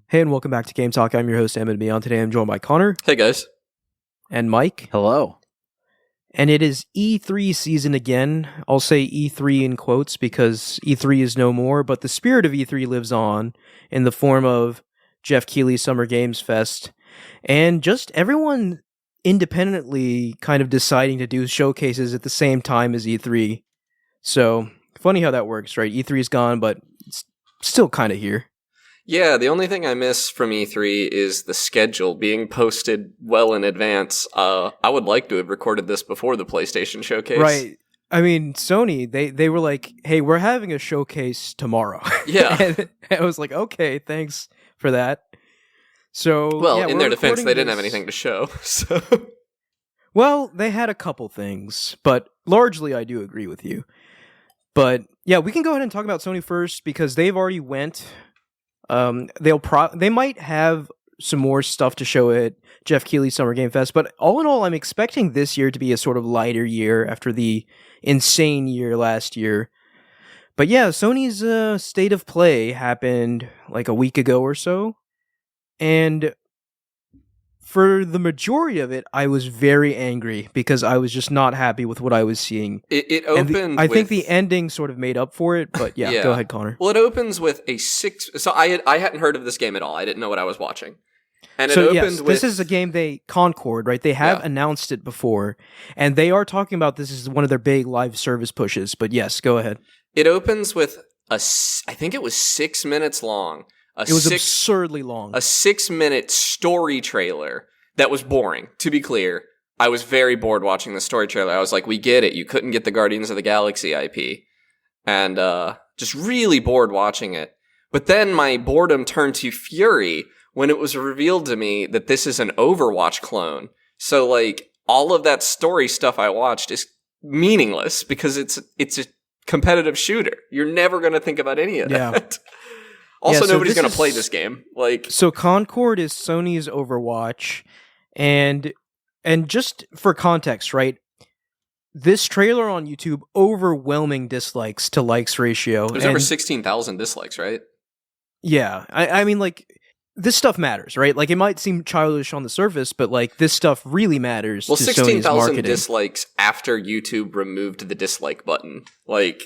Hey, and welcome back to Game Talk. I'm your host, Emmett Beyond. Today I'm joined by Connor Hey guys. and Mike. Hello. And it is E3 season again. I'll say E3 in quotes because E3 is no more, but the spirit of E3 lives on in the form of Jeff Keighley's Summer Games Fest and just everyone independently kind of deciding to do showcases at the same time as E3. So, funny how that works, right? E3 is gone, but it's still kind of here. Yeah, the only thing I miss from E3 is the schedule being posted well in advance. I would like to have recorded this before the PlayStation showcase. Right. I mean, Sony, they were like, hey, we're having a showcase tomorrow. Yeah. And I was like, okay, thanks for that. So, Well, yeah, in we're their defense, recording they didn't this- have anything to show. So Well, they had a couple things, but largely I do agree with you. But yeah, we can go ahead and talk about Sony first because they've already went. They might have some more stuff to show at Jeff Keighley's Summer Game Fest, but all in all, I'm expecting this year to be a sort of lighter year after the insane year last year. But yeah, Sony's State of Play happened like a week ago or so, and for the majority of it, I was very angry because I was just not happy with what I was seeing. it And opened. I think with- the ending sort of made up for it, but yeah, Yeah. go ahead, Connor. Well, it opens with a 6. So I hadn't heard of this game at all. I didn't know what I was watching. And it So opened yes, with this is a game Concord, right? They have Yeah. announced it before, and they are talking about this as one of their big live service pushes. But yes, go ahead. It opens with I think it was 6 minutes long. It was absurdly long. A 6-minute story trailer that was boring, to be clear. I was very bored watching the story trailer. I was like, we get it. You couldn't get the Guardians of the Galaxy IP. And just really bored watching it. But then my boredom turned to fury when it was revealed to me that this is an Overwatch clone. So, like, all of that story stuff I watched is meaningless because it's a competitive shooter. You're never going to think about any of Yeah. that. Also, Yeah, so nobody's this going to play is- this game. Like, So Concord is Sony's Overwatch, and just for context, right? This trailer on YouTube, overwhelming dislikes to likes ratio. there's and over 16,000 dislikes, right? yeah, I mean, like, this stuff matters, right? Like, it might seem childish on the surface, but like this stuff really matters Well, to Sony's 16,000 marketing. dislikes after YouTube removed the dislike button. Like,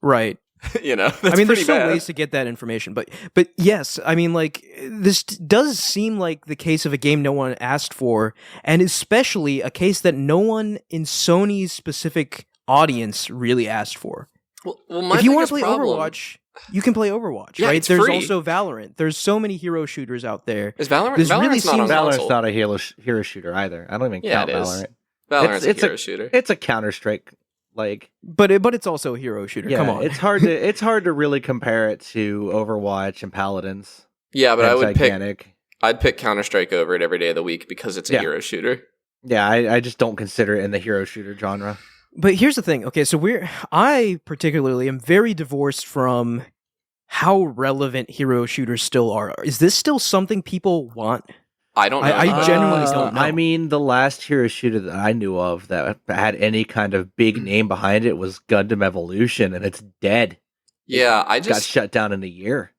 Right. you know, that's I mean, there's pretty still bad. ways to get that information, but yes, I mean, like, this does seem like the case of a game no one asked for, and especially a case that no one in Sony's specific audience really asked for. Well, my If you want biggest to play problem- Overwatch, you can play Overwatch, Yeah, right? it's There's free. also Valorant. There's so many hero shooters out there. Is Valorant? This really Valorant's not on seems- Valorant's console. not a hero shooter either. I don't even Yeah, count it is. Valorant. Valorant's It's a a- hero shooter. It's a Counter-Strike. Like, But it's also a hero shooter. yeah, Come on. it's hard to really compare it to Overwatch and Paladins. Yeah, but I That's would pick. gigantic. I'd pick Counter-Strike over it every day of the week because it's a Yeah. hero shooter. Yeah, I just don't consider it in the hero shooter genre. But here's the thing. Okay, so I particularly am very divorced from how relevant hero shooters still are. Is this still something people want? I don't know. I genuinely don't know. I mean, the last hero shooter that I knew of that had any kind of big name behind it was Gundam Evolution, and it's dead. Yeah, I Got just shut down in a year.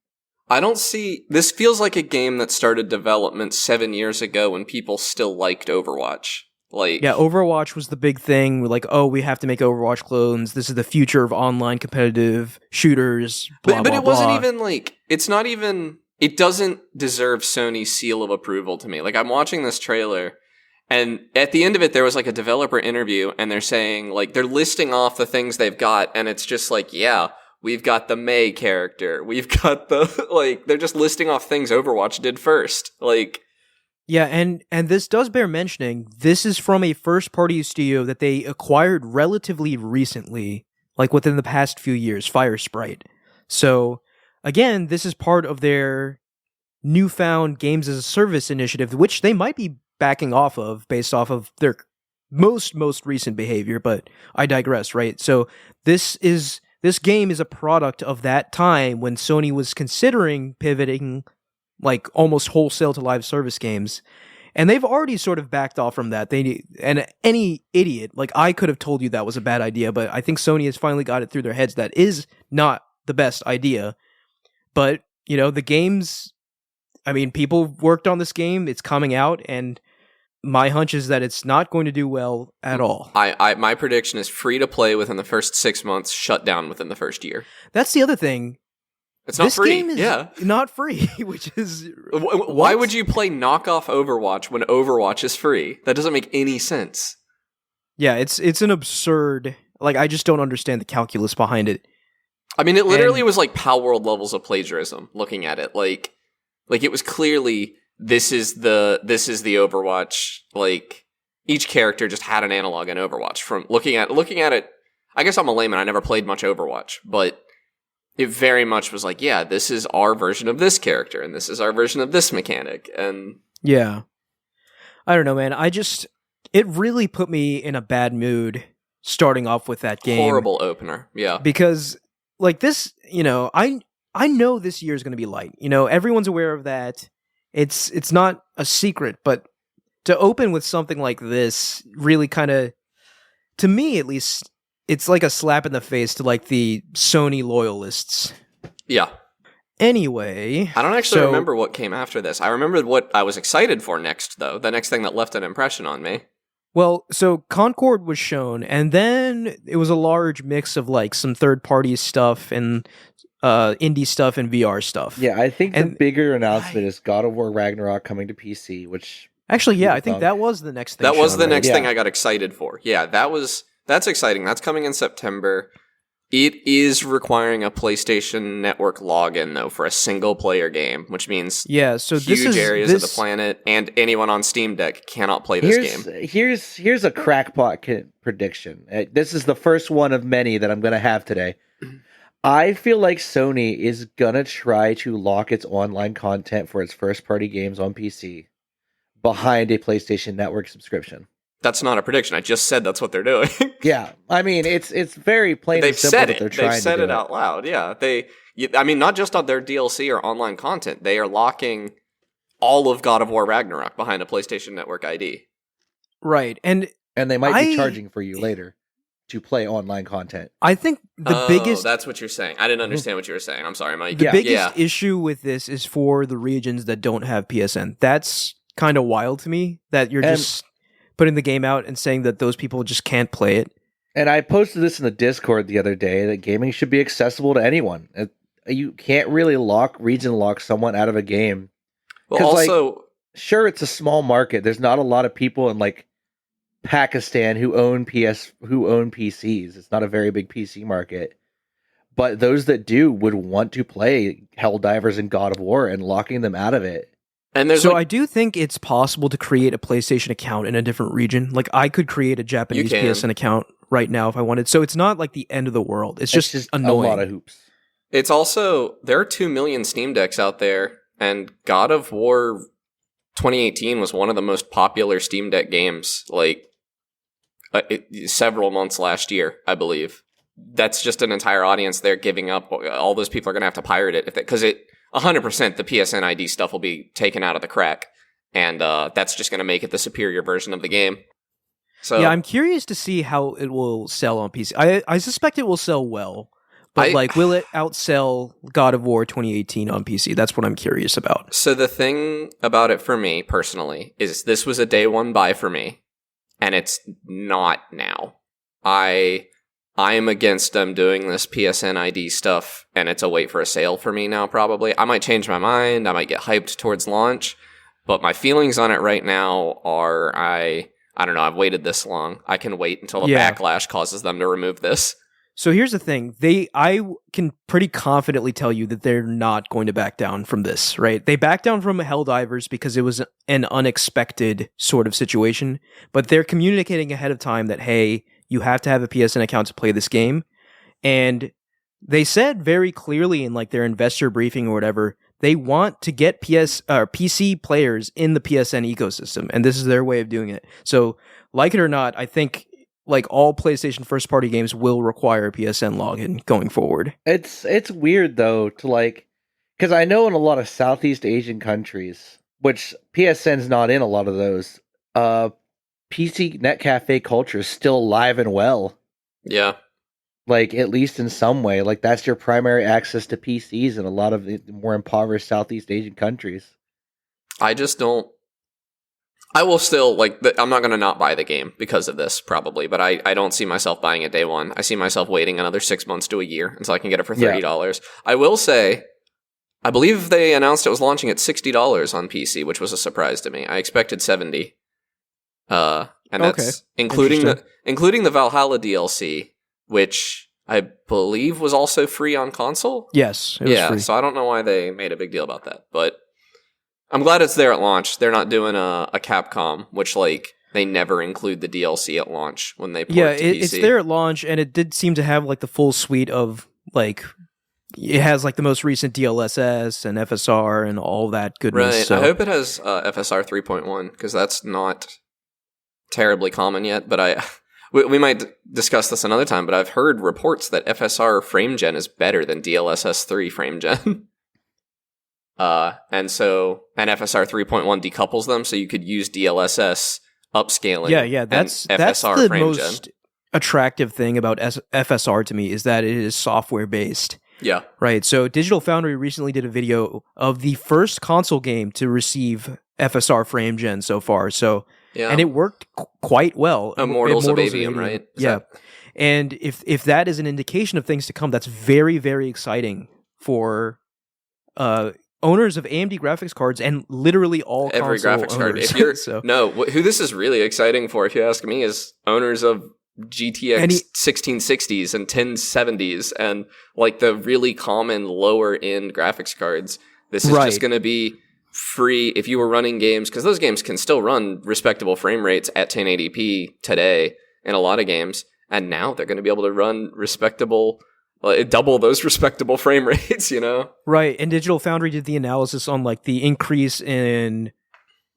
I don't see. This feels like a game that started development 7 years ago when people still liked Overwatch. Like, Yeah, Overwatch was the big thing. We're like, oh, we have to make Overwatch clones. This is the future of online competitive shooters. Blah, but blah, it wasn't blah. even like, it's not even, it doesn't deserve Sony's seal of approval to me. Like, I'm watching this trailer, and at the end of it, there was like a developer interview, and they're saying, like, they're listing off the things they've got, and it's just like, yeah, we've got the Mei character, we've got the, like, they're just listing off things Overwatch did first. Like, Yeah, and this does bear mentioning. This is from a first-party studio that they acquired relatively recently, like within the past few years, Firesprite. So, again, this is part of their newfound games as a service initiative, which they might be backing off of based off of their most recent behavior, but I digress, right? So, this game is a product of that time when Sony was considering pivoting like almost wholesale to live service games. And they've already sort of backed off from that. And any idiot, like I could have told you that was a bad idea, but I think Sony has finally got it through their heads that is not the best idea. But, you know, the games I mean, people worked on this game. It's coming out, and my hunch is that it's not going to do well at all. My prediction is free to play within the first 6 months, shut down within the first year. That's the other thing. It's not this free. Game is not free, which is why would you play knockoff Overwatch when Overwatch is free? That doesn't make any sense. Yeah, it's an absurd. Like, I just don't understand the calculus behind it. I mean, it literally was like Power World levels of plagiarism. Looking at it, like it was clearly this is the Overwatch. Like, each character just had an analog in Overwatch. From looking at it, I guess I'm a layman. I never played much Overwatch, but it very much was like, yeah, this is our version of this character, and this is our version of this mechanic, and yeah, I don't know, man. It really put me in a bad mood starting off with that game. Horrible opener, yeah. Because like this, I know this year is going to be light. Everyone's aware of that. It's not a secret, but to open with something like this really kind of, to me at least, it's like a slap in the face to like the Sony loyalists. Yeah. Anyway, I don't actually remember what came after this. I remember what I was excited for next, though. The next thing that left an impression on me. Well, so Concord was shown, and then it was a large mix of like some third-party stuff and indie stuff and VR stuff. Yeah, I think the bigger announcement is God of War Ragnarok coming to PC, which... Actually, yeah, I think that was the next thing. That was the next thing I got excited for. Yeah, that's exciting. That's coming in September. It is requiring a PlayStation Network login, though, for a single-player game, which means huge areas of the planet, and anyone on Steam Deck cannot play this game. Here's a crackpot prediction. This is the first one of many that I'm going to have today. I feel like Sony is going to try to lock its online content for its first-party games on PC behind a PlayStation Network subscription. That's not a prediction. I just said that's what they're doing. Yeah, I mean it's very plain and simple that they're trying to do it. They've said it out loud. Yeah, I mean, not just on their DLC or online content. They are locking all of God of War Ragnarok behind a PlayStation Network ID. Right, and they might be charging for you later to play online content. I think the biggest... that's what you're saying. I didn't understand what you were saying. I'm sorry, Mike. The biggest issue with this is for the regions that don't have PSN. That's kind of wild to me, that you're just putting the game out and saying that those people just can't play it. And I posted this in the Discord the other day, that gaming should be accessible to anyone. You can't really region lock someone out of a game. Well, also... sure, it's a small market. There's not a lot of people in, like, Pakistan who own PCs. It's not a very big PC market. But those that do would want to play Helldivers and God of War, and locking them out of it. And I do think it's possible to create a PlayStation account in a different region. Like, I could create a Japanese PSN account right now if I wanted. So it's not like the end of the world. It's just annoying. A lot of hoops. It's also, there are 2 million Steam Decks out there, and God of War 2018 was one of the most popular Steam Deck games, like, several months last year, I believe. That's just an entire audience there giving up. All those people are going to have to pirate it, because 100% the PSN ID stuff will be taken out of the crack, and that's just going to make it the superior version of the game. So yeah, I'm curious to see how it will sell on PC. I suspect it will sell well, but will it outsell God of War 2018 on PC? That's what I'm curious about. So the thing about it for me personally is this was a day one buy for me, and it's not now. I am against them doing this PSN ID stuff, and it's a wait for a sale for me now, probably. I might change my mind. I might get hyped towards launch, but my feelings on it right now are I don't know. I've waited this long. I can wait until the backlash causes them to remove this. So here's the thing. I can pretty confidently tell you that they're not going to back down from this, right? They backed down from Helldivers because it was an unexpected sort of situation, but they're communicating ahead of time that, hey, you have to have a PSN account to play this game. And they said very clearly in like their investor briefing or whatever, they want to get PC players in the PSN ecosystem, and this is their way of doing it. So, like it or not, I think like all PlayStation first party games will require a PSN login going forward. It's weird though to like, because I know in a lot of Southeast Asian countries, which PSN's not in a lot of those, PC net cafe culture is still alive and well. Yeah. Like, at least in some way. Like, that's your primary access to PCs in a lot of the more impoverished Southeast Asian countries. I just don't. I will still, I'm not going to not buy the game because of this, probably, but I don't see myself buying it day one. I see myself waiting another 6 months to a year until I can get it for $30. I will say, I believe they announced it was launching at $60 on PC, which was a surprise to me. I expected $70. And that's including the Valhalla DLC, which I believe was also free on console. Yes, it was free. So I don't know why they made a big deal about that, but I'm glad it's there at launch. They're not doing a Capcom, which they never include the DLC at launch when they port to PC. It's there at launch, and it did seem to have the full suite of it has the most recent DLSS and FSR and all that goodness. Right. So. I hope it has FSR 3.1 because that's not terribly common yet. But we might discuss this another time. But I've heard reports that FSR frame gen is better than DLSS 3 frame gen. And FSR 3.1 decouples them, so you could use DLSS upscaling. That's FSR the frame most gen. Attractive thing about FSR to me is that it is software based. Yeah. Right. So Digital Foundry recently did a video of the first console game to receive FSR frame gen so far. So and it worked quite well. Immortals of Avium, right? And if that is an indication of things to come, that's very, very exciting for owners of AMD graphics cards and literally all every console graphics owners. card. If So. Who this is really exciting for, if you ask me, is owners of GTX 1660s and 1070s and the really common lower end graphics cards. This is just going to be free if you were running games, because those games can still run respectable frame rates at 1080p today in a lot of games, and now they're going to be able to run respectable. Double those respectable frame rates, Right, and Digital Foundry did the analysis on the increase in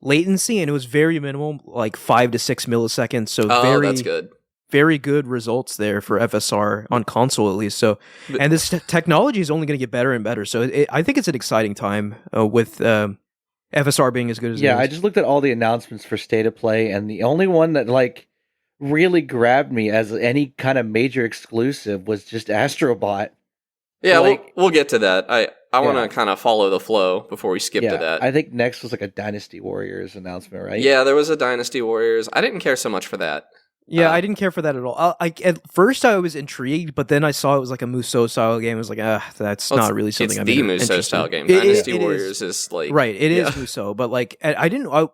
latency, and it was very minimal, 5 to 6 milliseconds. So that's good. Very good results there for FSR on console, at least. So, and this technology is only going to get better and better. So, I think it's an exciting time with FSR being as good as it is. I just looked at all the announcements for State of Play, and the only one that really grabbed me as any kind of major exclusive was just Astro Bot. Yeah, we'll get to that. I want to kind of follow the flow before we skip to that. I think next was a Dynasty Warriors announcement, right? Yeah, there was a Dynasty Warriors. I didn't care so much for that. Yeah, I didn't care for that at all. At first, I was intrigued, but then I saw it was a Musou style game. I was like, that's not really something I'm interested in. It's the Musou style game. Dynasty Warriors is right. It is Musou, but I didn't.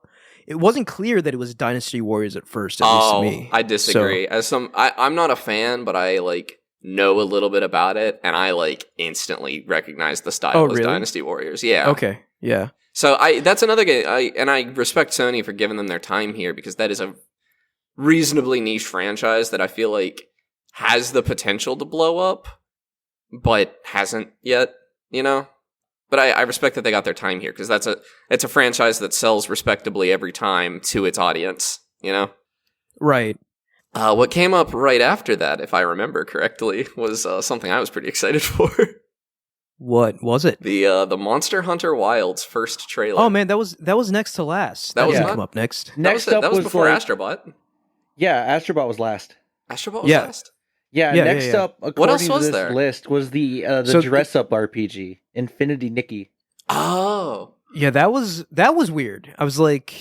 It wasn't clear that it was Dynasty Warriors at first. At least to me. I disagree. So, I'm not a fan, but I know a little bit about it, and I instantly recognize the style as Dynasty Warriors. Yeah. Okay. Yeah. So that's another game. I respect Sony for giving them their time here, because that is a reasonably niche franchise that I feel has the potential to blow up, but hasn't yet, But I respect that they got their time here, because it's a franchise that sells respectably every time to its audience, Right. What came up right after that, if I remember correctly, was something I was pretty excited for. What was it? The Monster Hunter Wilds first trailer. Oh man, that was next to last. That was come up next. That was before Astro Bot. Yeah, Astro Bot was last. Astro Bot was last? Yeah, next up, according to this there? list, was the dress-up RPG, Infinity Nikki. Oh. Yeah, that was weird. I was like,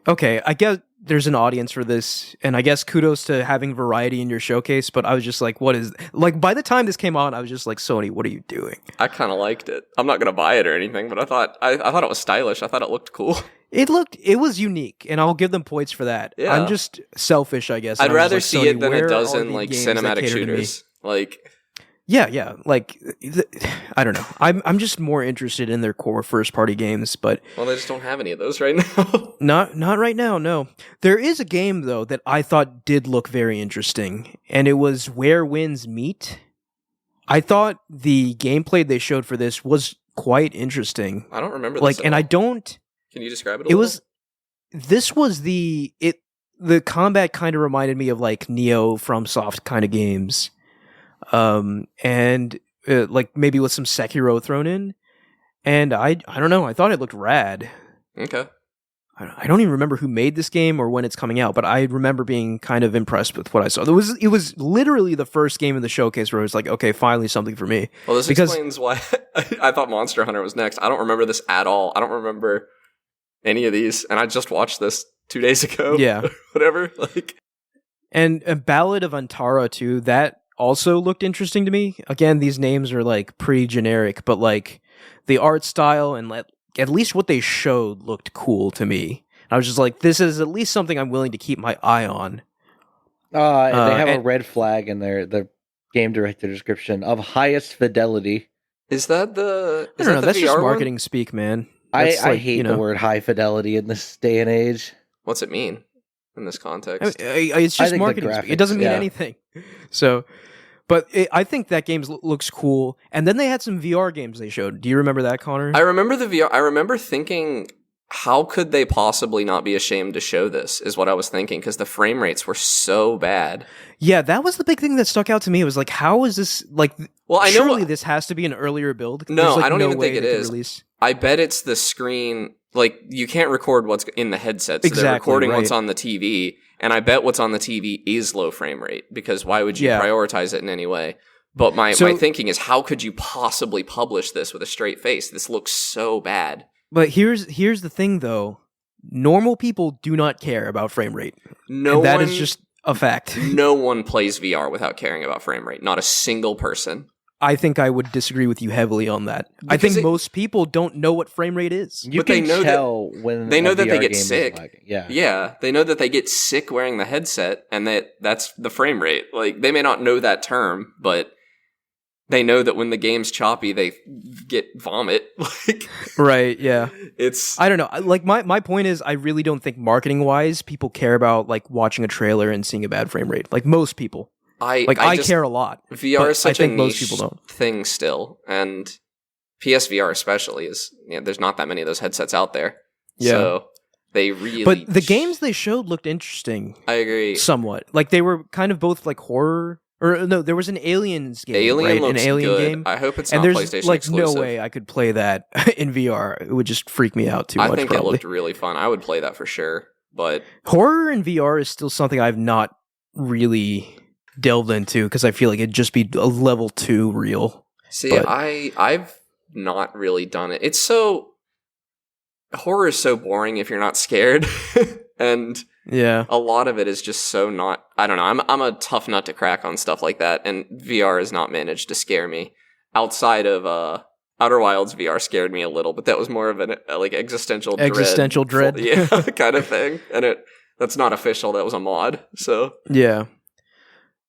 okay, I guess there's an audience for this, and I guess kudos to having variety in your showcase, but I was just like, what is... by the time this came on, I was just like, Sony, what are you doing? I kind of liked it. I'm not going to buy it or anything, but I thought it was stylish. I thought it looked cool. It was unique, and I'll give them points for that. Yeah. I'm just selfish, I guess. I'd rather see it than a dozen cinematic shooters. Yeah. I don't know. I'm just more interested in their core first party games, but they just don't have any of those right now. not right now. No, there is a game though that I thought did look very interesting, and it was Where Winds Meet. I thought the gameplay they showed for this was quite interesting. I don't remember this. I don't. Can you describe it a little? This was the combat kind of reminded me of Neo FromSoft kind of games. And maybe with some Sekiro thrown in. And I don't know, I thought it looked rad. Okay. I don't even remember who made this game or when it's coming out, but I remember being kind of impressed with what I saw. It was literally the first game in the showcase where it was like, okay, finally something for me. Well, this explains why I thought Monster Hunter was next. I don't remember this at all. I don't remember any of these, and I just watched this 2 days ago. Yeah. Whatever. Like, And a Ballad of Antara too, that also looked interesting to me. Again, these names are like pretty generic, but like the art style and at least what they showed looked cool to me. I was just like, this is at least something I'm willing to keep my eye on. They have a red flag in the game director description of highest fidelity. is that the? I don't know. That's VR just one? marketing speak, man. I That's like, hate you know, the word high fidelity in this day and age. What's it mean in this context? It's I just think the marketing speak. It graphics, doesn't mean yeah. anything. So, but I think that game looks cool. And then they had some VR games they showed. Do you remember that, Connor? I remember the VR. I remember thinking, how could they possibly not be ashamed to show this? Is what I was thinking, because the frame rates were so bad. Yeah, that was the big thing that stuck out to me. It was like, how is this like? Well, I know surely this has to be an earlier build. No, There's, like, I don't even way think it they could is. release- I bet it's the screen. Like, you can't record what's in the headset, so they're Exactly, recording what's right. on the TV. And I bet what's on the TV is low frame rate, because why would you Yeah. prioritize it in any way? But my thinking is, how could you possibly publish this with a straight face? This looks so bad. But here's the thing, though. Normal people do not care about frame rate. No That one, is just a fact. no one plays VR without caring about frame rate. Not a single person. I think I would disagree with you heavily on that. I Because think most people don't know what frame rate is. You But they can know tell when they know a that they VR get game is sick. lagging. Yeah. Yeah, they know that they get sick wearing the headset, and that's the frame rate. Like, they may not know that term, but they know that when the game's choppy, they get vomit. Like, Right, yeah. it's I don't know. Like, my point is, I really don't think marketing-wise, people care about, like, watching a trailer and seeing a bad frame rate. Like, most people. I just care a lot. VR but is such I a think most niche people don't. thing still, and PSVR especially is. There's not that many of those headsets out there. Yeah. So they really. But the games they showed looked interesting. I agree. Somewhat. Like, they were kind of both, like, horror... Or, no, there was an Aliens game, Alien right? looks An Alien good. game. I hope it's And not there's, PlayStation like, exclusive. no way I could play that in VR. It would just freak me out too much, I think probably. it looked really fun. I would play that for sure. But Horror in VR is still something I've not really delved into because I feel like it'd just be a level 2 real. see, But- I've not really done it. It's so horror is so boring if you're not scared, and Yeah. a lot of it is just so not. I don't know. I'm a tough nut to crack on stuff like that, and VR has not managed to scare me. Outside of Outer Wilds, VR scared me a little, but that was more of an like existential Dread. yeah, kind of thing. And that's not official. That was a mod. So Yeah.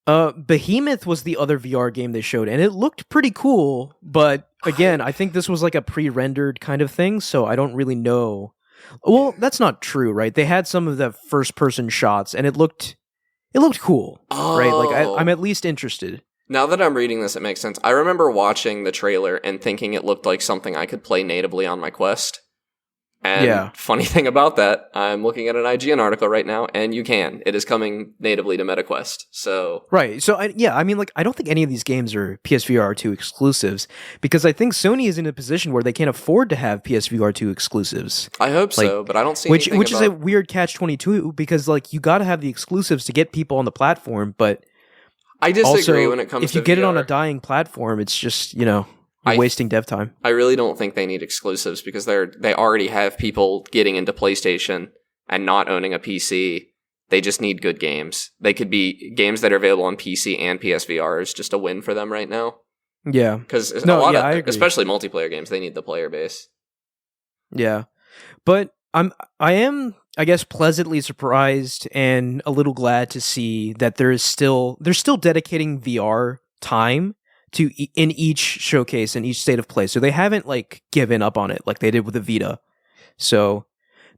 Behemoth was the other VR game they showed, and it looked pretty cool, but again, I think this was like a pre-rendered kind of thing, so I don't really know. Well, that's not true, right? They had some of the first-person shots, and it looked cool, right? Like, I'm at least interested. now that I'm reading this, it makes sense. I remember watching the trailer and thinking it looked like something I could play natively on my Quest. And Yeah. funny thing about that, I'm looking at an IGN article right now, and you can. It is coming natively to MetaQuest. So Right. So, I mean, like, I don't think any of these games are PSVR 2 exclusives because I think Sony is in a position where they can't afford to have PSVR 2 exclusives. I hope Like, so, but I don't see Which anything is a about... weird catch-22 because, like, you got to have the exclusives to get people on the platform, but I disagree also, when it comes if to you get it on a VR. dying platform, it's just, you're I- wasting dev time. I really don't think they need exclusives because they already have people getting into PlayStation and not owning a PC. They just need good games. They could be games that are available on PC and PSVR is just a win for them right now. Yeah. Because I agree. especially multiplayer games, they need the player base. Yeah. But I am, I guess, pleasantly surprised and a little glad to see that they're still dedicating VR time to in each showcase in each state of play. So they haven't like given up on it like they did with the Vita. So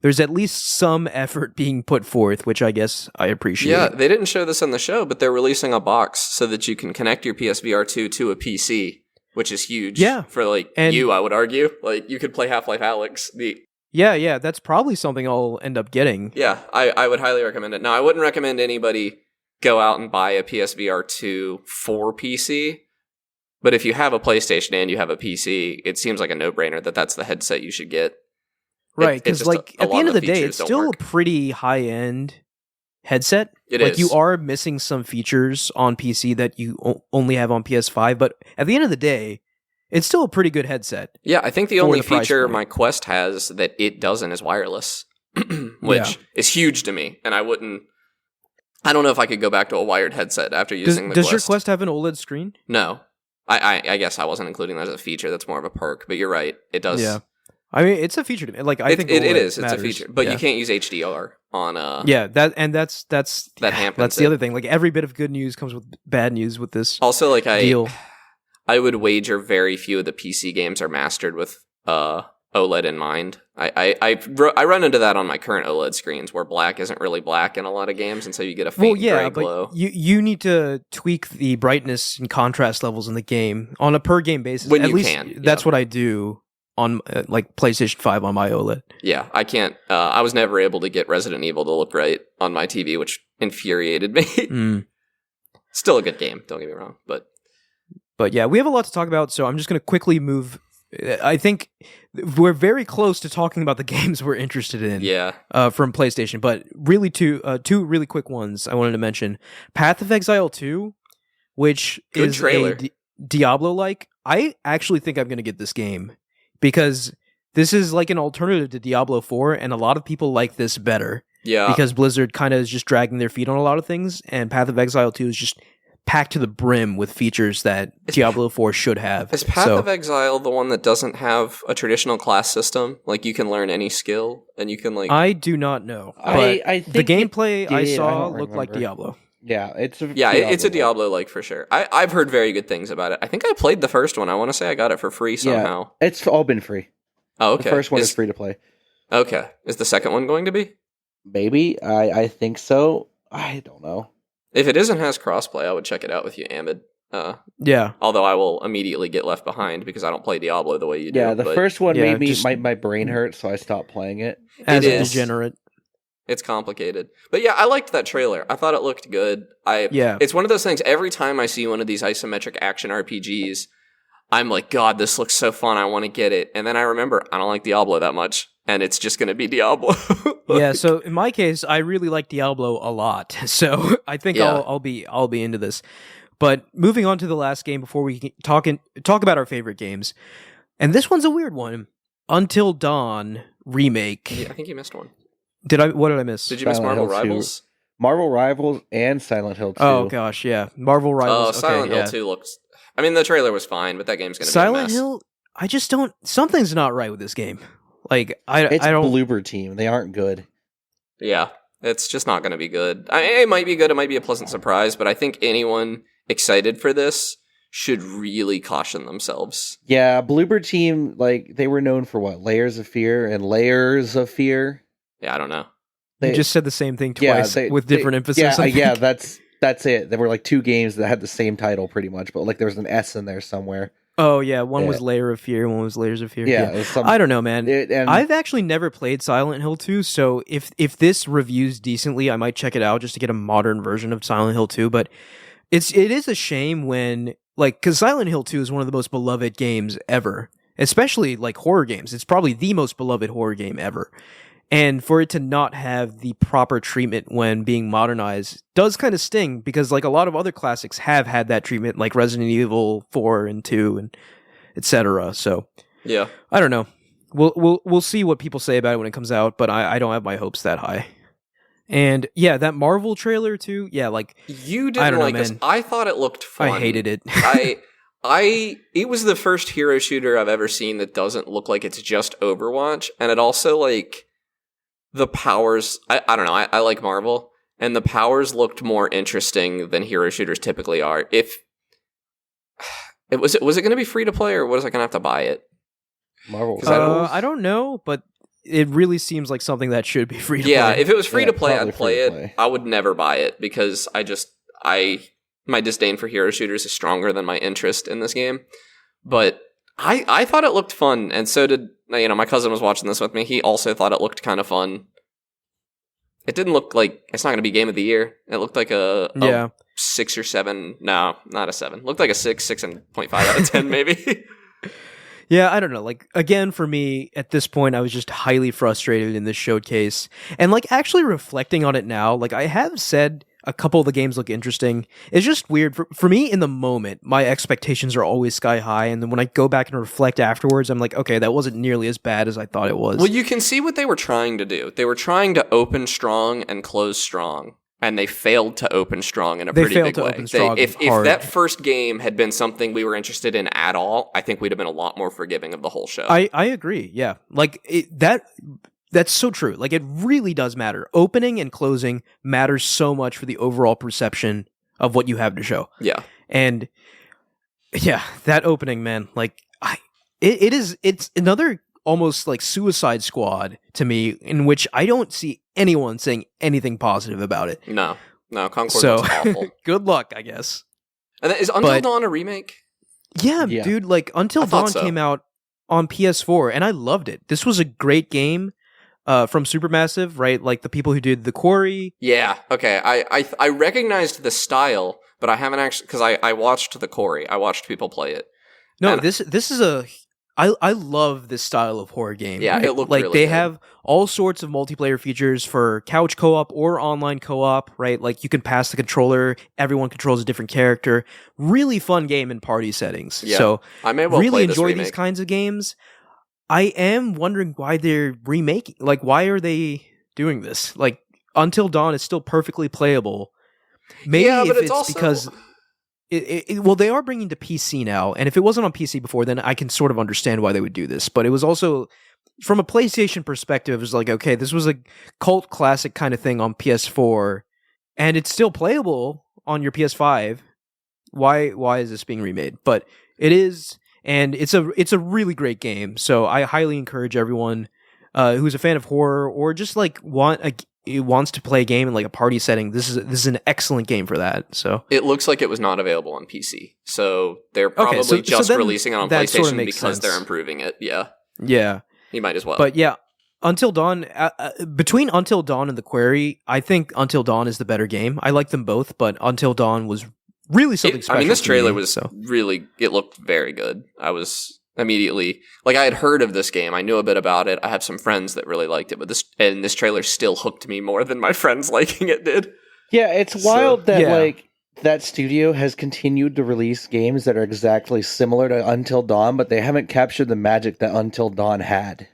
there's at least some effort being put forth, which I guess I appreciate. Yeah, they didn't show this on the show, but they're releasing a box so that you can connect your PSVR 2 to a PC, which is huge. Yeah. For like And- you, I would argue. Like you could play Half-Life Alyx. Yeah, that's probably something I'll end up getting. Yeah, I would highly recommend it. Now, I wouldn't recommend anybody go out and buy a PSVR 2 for PC, but if you have a PlayStation and you have a PC, it seems like a no-brainer that that's the headset you should get. Right, It's because just like a at the lot end of of the the day, features it's don't still work. a pretty high-end headset. It Like is. you are missing some features on PC that you only have on PS5, but at the end of the day, it's still a pretty good headset. Yeah, I think the For only the price feature point. my Quest has that it doesn't is wireless, which is huge to me. And I don't know if I could go back to a wired headset after using the Does Quest. your Quest have an OLED screen? No. I guess I wasn't including that as a feature. That's more of a perk. But you're right. It does. Yeah. I mean, it's a feature to me. Like, I think it OLED is. It's matters. a feature. But Yeah. you can't use HDR on... Yeah, that's that happens. That's the other thing. Like, every bit of good news comes with bad news with this Also, like, deal. I would wager very few of the PC games are mastered with OLED in mind. I run into that on my current OLED screens where black isn't really black in a lot of games, and so you get a faint gray glow. But you need to tweak the brightness and contrast levels in the game on a per game basis. When At you least can, that's yeah. what I do on like PlayStation 5 on my OLED. Yeah, I can't. I was never able to get Resident Evil to look right on my TV, which infuriated me. Still a good game, don't get me wrong, But yeah, we have a lot to talk about, so I'm just going to quickly move. I think we're very close to talking about the games we're interested in. yeah. From PlayStation, but really two really quick ones I wanted to mention. Path of Exile 2, which Good is trailer. a Diablo-like. I actually think I'm going to get this game because this is like an alternative to Diablo 4, and a lot of people like this better Yeah. because Blizzard kind of is just dragging their feet on a lot of things, and Path of Exile 2 is just packed to the brim with features that Diablo 4 should have. Is Path of Exile the one that doesn't have a traditional class system? Like, you can learn any skill, and you can, like... I do not know. I But think the gameplay I did. I saw don't looked like remember. Diablo. Yeah, it's a it's a Diablo-like for sure. I've heard very good things about it. I think I played the first one. I want to say I got it for free somehow. Yeah, it's all been free. Oh, okay. The first one is free to play. Okay. Is the second one going to be? Maybe I think so. I don't know. If it isn't has crossplay, I would check it out with you, Ahmed. Yeah. Although I will immediately get left behind because I don't play Diablo the way you do. Yeah, the but first one Yeah, made me just- my brain hurt, so I stopped playing it. As It a is. degenerate. It's complicated. But yeah, I liked that trailer. I thought it looked good. Yeah. It's one of those things, every time I see one of these isometric action RPGs, I'm like, God, this looks so fun. I want to get it. And then I remember, I don't like Diablo that much. And it's just going to be Diablo. Yeah, so in my case, I really like Diablo a lot. So I think Yeah. I'll be into this. But moving on to the last game before we can talk about our favorite games. And this one's a weird one. Until Dawn remake. Yeah, I think you missed one. What did I miss? Did you miss Silent Marvel Hill 2. Rivals? Marvel Rivals and Silent Hill 2. Oh gosh, yeah. Marvel Rivals. Silent okay, Hill yeah. 2 looks... I mean, the trailer was fine, but that game's going to be a Silent mess. Hill, I just don't something's not right with this game. Like It's I don't Bloober Team. They aren't good. Yeah, it's just not going to be good. It might be good. It might be a pleasant surprise, but I think anyone excited for this should really caution themselves. Yeah, Bloober Team, like, they were known for what? Layers of Fear and Layers of Fear. Yeah, I don't know. you just said the same thing twice with different emphasis. Yeah, I think. yeah, that's it. There were like two games that had the same title pretty much, but like there was an S in there somewhere. Oh yeah, one Yeah. was Layer of Fear, one was Layers of Fear. Yeah, it was some- I don't know, man. and I've actually never played Silent Hill 2, so if this reviews decently, I might check it out just to get a modern version of Silent Hill 2. But it is a shame when because Silent Hill 2 is one of the most beloved games ever, especially like horror games. It's probably the most beloved horror game ever. And for it to not have the proper treatment when being modernized does kind of sting, because like a lot of other classics have had that treatment, like Resident Evil 4 and 2 and etc. So Yeah. I don't know. We'll see what people say about it when it comes out, but I don't have my hopes that high. And yeah, that Marvel trailer too. Yeah, like You I didn't don't know, like this. man. I thought it looked fun. I hated it. It was the first hero shooter I've ever seen that doesn't look like it's just Overwatch, and it also like the powers. I don't know. I like Marvel, and the powers looked more interesting than hero shooters typically are. If it was it going to be free to play, or was I going to have to buy it? Marvel. I don't know, but it really seems like something that should be free to Yeah, play. if it was free Yeah, to play, probably I'd play free to it. play. I would never buy it because my disdain for hero shooters is stronger than my interest in this game. But I thought it looked fun, and so did my cousin was watching this with me. He also thought it looked kind of fun. It didn't look like it's not going to be game of the year. It looked like a Yeah. 6 or 7. No, not a 7. Looked like a 6.5 out of 10 maybe. Yeah, I don't know. Like, again, for me, at this point, I was just highly frustrated in this showcase. And, like, actually reflecting on it now, like, I have said a couple of the games look interesting. It's just weird for me in the moment. My expectations are always sky high, and then when I go back and reflect afterwards, I'm like, okay, that wasn't nearly as bad as I thought it was. Well, you can see what they were trying to do. They were trying to open strong and close strong, and they failed to open strong in a pretty big way. If that first game had been something we were interested in at all, I think we'd have been a lot more forgiving of the whole show. I agree. Yeah, like that's so true. Like, it really does matter. Opening and closing matters so much for the overall perception of what you have to show. Yeah. And yeah, that opening, man, like it's another almost like Suicide Squad to me, in which I don't see anyone saying anything positive about it. No, Concord looks awful. Good luck, I guess. And is Until Dawn a remake? Yeah, dude, like Until Dawn came out on PS4 and I loved it. This was a great game. From Supermassive, right? Like the people who did The Quarry. Yeah, okay. I recognized the style, but I haven't actually, because I watched The Quarry. I watched people play it. No, this is I love this style of horror game. Yeah, it looked like really they good. have all sorts of multiplayer features for couch co-op or online co-op, right? Like you can pass the controller, everyone controls a different character. Really fun game in party settings. Yeah, so I may well really play this enjoy remake. these kinds of games. I am wondering why they're remaking. Like, why are they doing this? Like, Until Dawn is still perfectly playable. Maybe but if it's also because well, they are bringing to PC now, and if it wasn't on PC before, then I can sort of understand why they would do this. But it was also, from a PlayStation perspective, it was like, okay, this was a cult classic kind of thing on PS4, and it's still playable on your PS5. Why is this being remade? But it is. And it's a really great game, so I highly encourage everyone who's a fan of horror or just like wants to play a game in like a party setting. This is an excellent game for that. So it looks like it was not available on PC, so they're probably just releasing it on PlayStation sort of because sense. They're improving it. Yeah, you might as well. But yeah, Until Dawn, between Until Dawn and The Quarry, I think Until Dawn is the better game. I like them both, but Until Dawn was really something special. I mean, this trailer was really, it looked very good. I was immediately, like, I had heard of this game. I knew a bit about it. I have some friends that really liked it, but this trailer still hooked me more than my friends liking it did. Yeah, it's wild that, like, that studio has continued to release games that are exactly similar to Until Dawn, but they haven't captured the magic that Until Dawn had.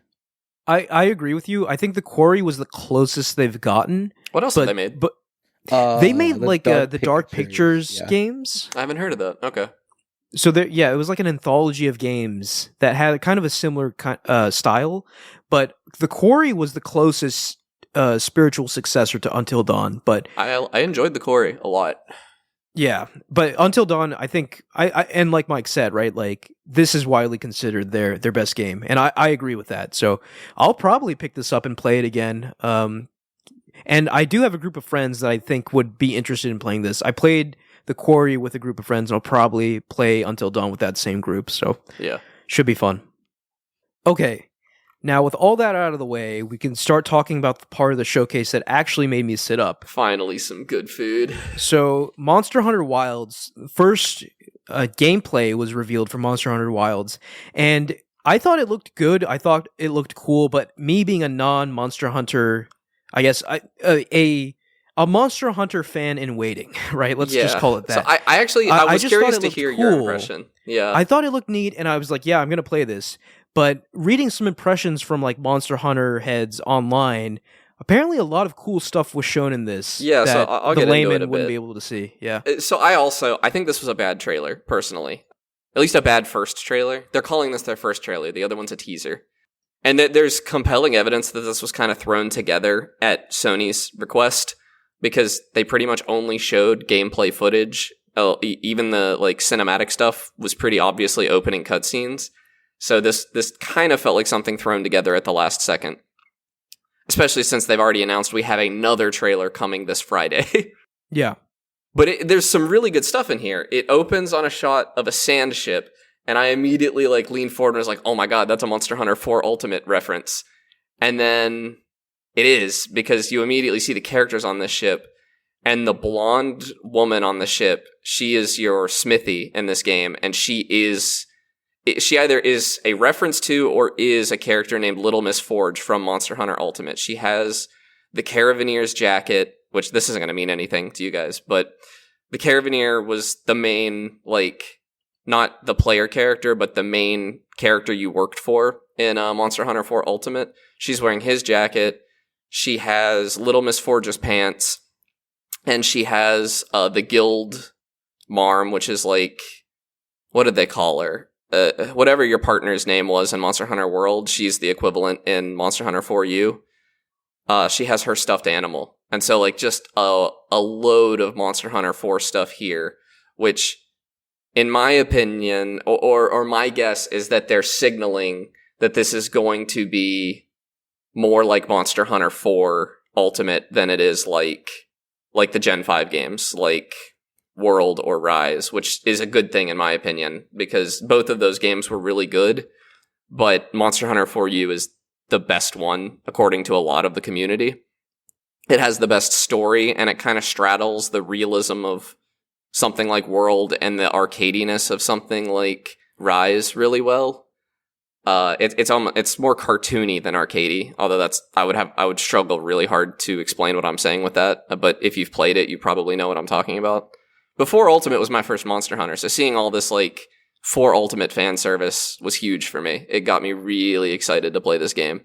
I agree with you. I think The Quarry was the closest they've gotten. What else have they made? But they made the Dark Pictures games. I haven't heard of that. Okay. So it was like an anthology of games that had kind of a similar style, but The Quarry was the closest spiritual successor to Until Dawn. But I enjoyed The Quarry a lot. Yeah, but Until Dawn, I think and like Mike said, right, like this is widely considered their best game, and I agree with that. So I'll probably pick this up and play it again. And I do have a group of friends that I think would be interested in playing this. I played The Quarry with a group of friends, and I'll probably play Until Dawn with that same group. So yeah, should be fun. Okay. Now, with all that out of the way, we can start talking about the part of the showcase that actually made me sit up. Finally, some good food. So, Monster Hunter Wilds, first gameplay was revealed for Monster Hunter Wilds, and I thought it looked good. I thought it looked cool, but me being a non-Monster Hunter, I guess, a Monster Hunter fan in waiting, right? Let's just call it that. So I was curious to hear your impression. Yeah, I thought it looked neat, and I was like, yeah, I'm going to play this. But reading some impressions from like Monster Hunter heads online, apparently a lot of cool stuff was shown in this. Yeah, that so I'll the get layman into it wouldn't be able to see. Yeah. So I think this was a bad trailer, personally. At least a bad first trailer. They're calling this their first trailer. The other one's a teaser. And there's compelling evidence that this was kind of thrown together at Sony's request, because they pretty much only showed gameplay footage. Even the like cinematic stuff was pretty obviously opening cutscenes. So this kind of felt like something thrown together at the last second. Especially since they've already announced we have another trailer coming this Friday. Yeah. But there's some really good stuff in here. It opens on a shot of a sand ship, and I immediately like leaned forward and was like, oh my god, that's a Monster Hunter 4 Ultimate reference. And then it is, because you immediately see the characters on this ship, and the blonde woman on the ship, she is your Smithy in this game, and she either is a reference to or is a character named Little Miss Forge from Monster Hunter Ultimate. She has the Caravanier's jacket which this isn't going to mean anything to you guys, but the Caravaneer was the main, like, not the player character, but the main character you worked for in Monster Hunter 4 Ultimate. She's wearing his jacket. She has Little Miss Forge's pants. And she has the guild marm, which is like, what did they call her? Whatever your partner's name was in Monster Hunter World, she's the equivalent in Monster Hunter 4U. She has her stuffed animal. And so, like, just a load of Monster Hunter 4 stuff here, which, in my opinion, or my guess, is that they're signaling that this is going to be more like Monster Hunter 4 Ultimate than it is like the Gen 5 games, like World or Rise, which is a good thing in my opinion, because both of those games were really good, but Monster Hunter 4U is the best one, according to a lot of the community. It has the best story, and it kind of straddles the realism of something like World and the arcadiness of something like Rise really well. It's more cartoony than arcadey, although I would struggle really hard to explain what I'm saying with that. But if you've played it, you probably know what I'm talking about. Before Ultimate was my first Monster Hunter, so seeing all this like 4 Ultimate fan service was huge for me. It got me really excited to play this game.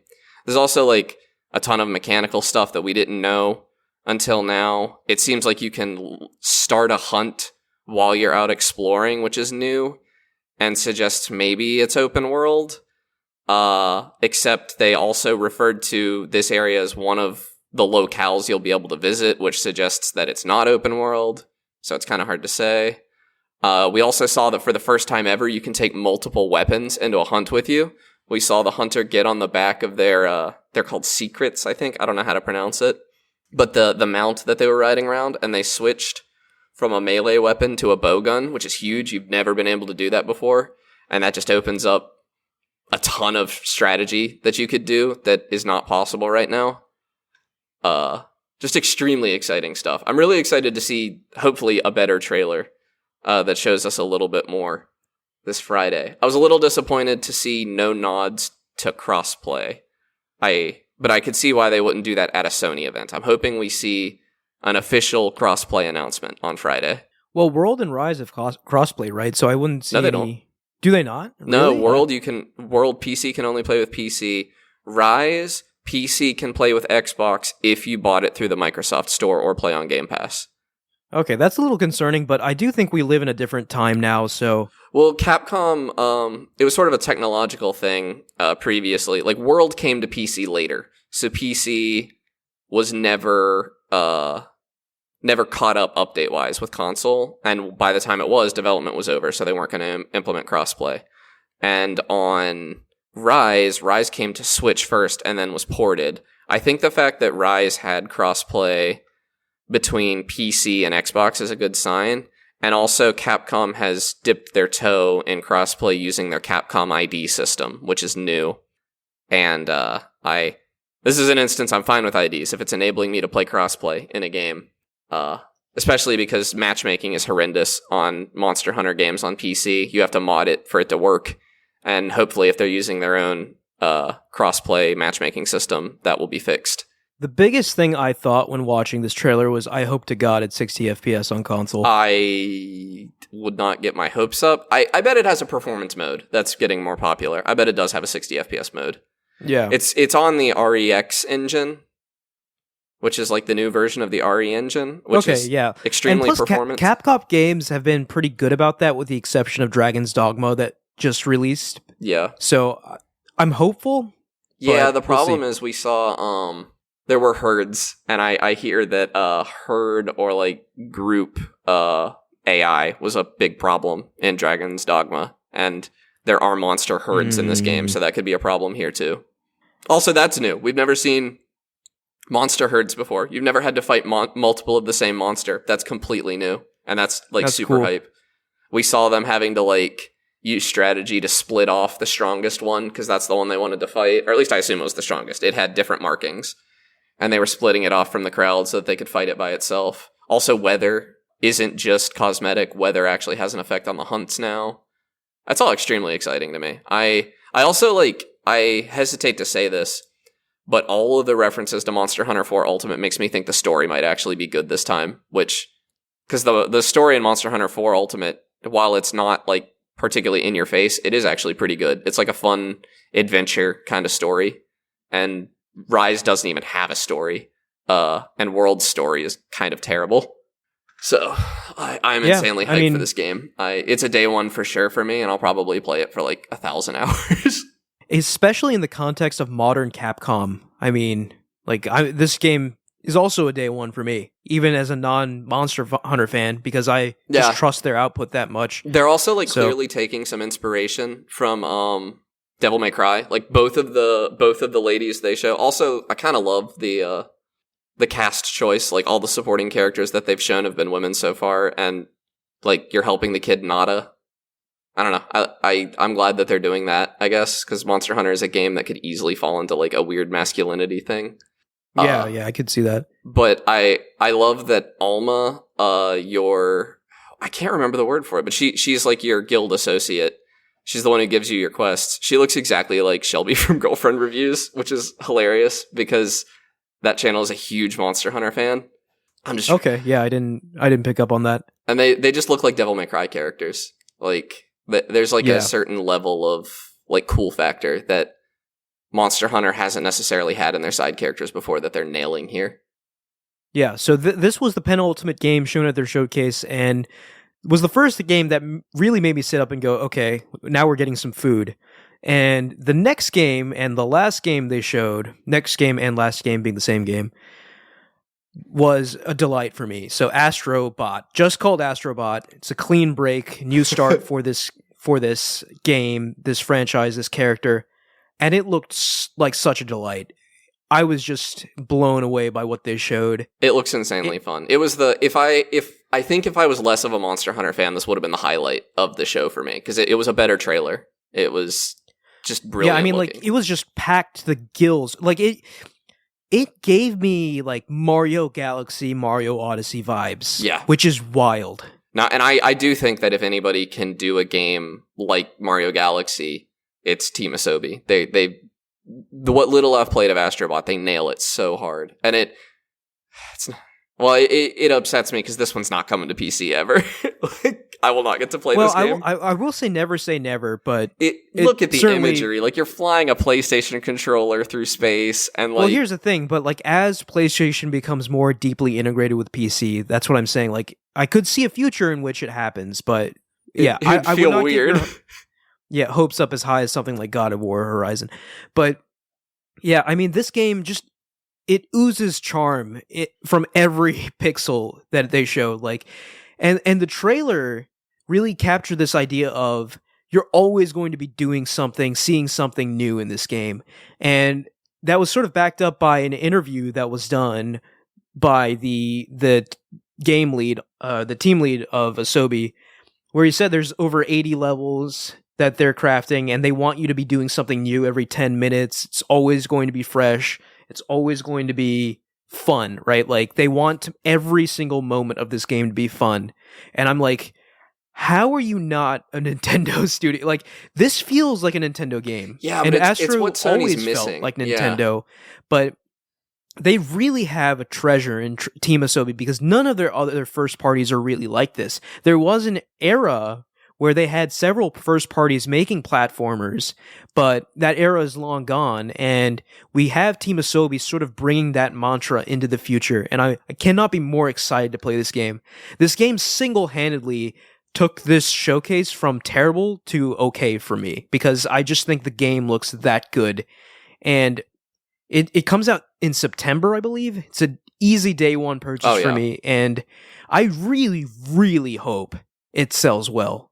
There's also like a ton of mechanical stuff that we didn't know until now. It seems like you can start a hunt while you're out exploring, which is new, and suggests maybe it's open world. Except they also referred to this area as one of the locales you'll be able to visit, which suggests that it's not open world, so it's kind of hard to say. We also saw that for the first time ever, you can take multiple weapons into a hunt with you. We saw the hunter get on the back of their, they're called secrets, I think. I don't know how to pronounce it. But the mount that they were riding around, and they switched from a melee weapon to a bowgun, which is huge. You've never been able to do that before. And that just opens up a ton of strategy that you could do that is not possible right now. Just extremely exciting stuff. I'm really excited to see, hopefully, a better trailer that shows us a little bit more this Friday. I was a little disappointed to see no nods to crossplay. But I could see why they wouldn't do that at a Sony event. I'm hoping we see an official crossplay announcement on Friday. Well, World and Rise have crossplay, right? So I wouldn't see No, they any... don't. Do they not? No, Really? World PC can only play with PC. Rise PC can play with Xbox if you bought it through the Microsoft Store or play on Game Pass. Okay, that's a little concerning, but I do think we live in a different time now, so... Well, Capcom, it was sort of a technological thing previously. Like, World came to PC later, so PC was never caught up update-wise with console, and by the time it was, development was over, so they weren't going to implement crossplay. And on Rise came to Switch first and then was ported. I think the fact that Rise had crossplay between PC and Xbox is a good sign, and also Capcom has dipped their toe in crossplay using their Capcom ID system, which is new. And this is an instance I'm fine with IDs if it's enabling me to play crossplay in a game. Especially because matchmaking is horrendous on Monster Hunter games on PC. You have to mod it for it to work. And hopefully if they're using their own crossplay matchmaking system, that will be fixed. The biggest thing I thought when watching this trailer was, I hope to God it's 60 FPS on console. I would not get my hopes up. I bet it has a performance mode that's getting more popular. I bet it does have a 60 FPS mode. Yeah. It's on the REX engine, which is like the new version of the RE engine, which is extremely and plus, performance. Capcom games have been pretty good about that, with the exception of Dragon's Dogma that just released. Yeah. So I'm hopeful. Yeah, the problem is we saw there were herds, and I hear that herd or like group AI was a big problem in Dragon's Dogma, and there are monster herds in this game, so that could be a problem here too. Also, that's new. We've never seen monster herds before. You've never had to fight multiple of the same monster. That's completely new, and that's super cool. hype. We saw them having to like use strategy to split off the strongest one, because that's the one they wanted to fight, or at least I assume it was the strongest. It had different markings, and they were splitting it off from the crowd so that they could fight it by itself. Also, weather isn't just cosmetic. Weather actually has an effect on the hunts now. That's all extremely exciting to me. I also I hesitate to say this, but all of the references to Monster Hunter 4 Ultimate makes me think the story might actually be good this time, which, because the story in Monster Hunter 4 Ultimate, while it's not like particularly in your face, it is actually pretty good. It's like a fun adventure kind of story, and Rise doesn't even have a story, and World's story is kind of terrible. So I'm insanely hyped for this game. It's a day one for sure for me, and I'll probably play it for like 1,000 hours. Especially in the context of modern Capcom. I mean, like this game is also a day one for me, even as a non-Monster Hunter fan, because I just trust their output that much. They're also like clearly taking some inspiration from Devil May Cry. Like both of the ladies they show. Also, I kind of love the cast choice. Like all the supporting characters that they've shown have been women so far, and like you're helping the kid Nada. I don't know. I'm glad that they're doing that, I guess, because Monster Hunter is a game that could easily fall into like a weird masculinity thing. Yeah, I could see that. But I love that Alma, I can't remember the word for it, but she's like your guild associate. She's the one who gives you your quests. She looks exactly like Shelby from Girlfriend Reviews, which is hilarious because that channel is a huge Monster Hunter fan. I'm just okay. Yeah, I didn't pick up on that. And they just look like Devil May Cry characters. Like there's like a certain level of like cool factor that Monster Hunter hasn't necessarily had in their side characters before that they're nailing here. Yeah, so this was the penultimate game shown at their showcase, and was the first game that really made me sit up and go, okay, now we're getting some food. And the next game and the last game they showed, next game and last game being the same game, was a delight for me. So Astro Bot, just called Astro Bot. It's a clean break, new start for this game, this franchise, this character. And it looked like such a delight. I was just blown away by what they showed. It looks insanely fun. It was if I was less of a Monster Hunter fan, this would have been the highlight of the show for me, because it was a better trailer. It was just brilliant. Yeah, I mean, looking. like it was just packed to the gills. Like it gave me like Mario Galaxy, Mario Odyssey vibes. Yeah, which is wild. Now, and I do think that if anybody can do a game like Mario Galaxy, it's Team Asobi. What little I've played of Astro Bot, they nail it so hard. And it's not, well, it upsets me because this one's not coming to PC ever. I will not get to play this game. I will say never, but look at the imagery. Like you're flying a PlayStation controller through space, and like. Well, here's the thing, but like as PlayStation becomes more deeply integrated with PC, that's what I'm saying. Like I could see a future in which it happens, but yeah, I feel weird. Hopes up as high as something like God of War Horizon. But yeah, I mean, this game just, it oozes charm from every pixel that they showed. Like, and the trailer really captured this idea of you're always going to be doing something, seeing something new in this game. And that was sort of backed up by an interview that was done by the game lead, the team lead of Asobi, where he said there's over 80 levels that they're crafting, and they want you to be doing something new every 10 minutes. It's always going to be fresh. It's always going to be fun, right? Like, they want every single moment of this game to be fun. And I'm like, how are you not a Nintendo studio? Like, this feels like a Nintendo game. Yeah, and but Astro it's what Sony's always missing. Felt like Nintendo, but they really have a treasure in Team Asobi, because none of their other first parties are really like this. There was an era where they had several first parties making platformers, but that era is long gone, and we have Team Asobi sort of bringing that mantra into the future, and I cannot be more excited to play this game. This game single-handedly took this showcase from terrible to okay for me, because I just think the game looks that good, and it comes out in September, I believe. It's an easy day one purchase for me, and I really, really hope it sells well.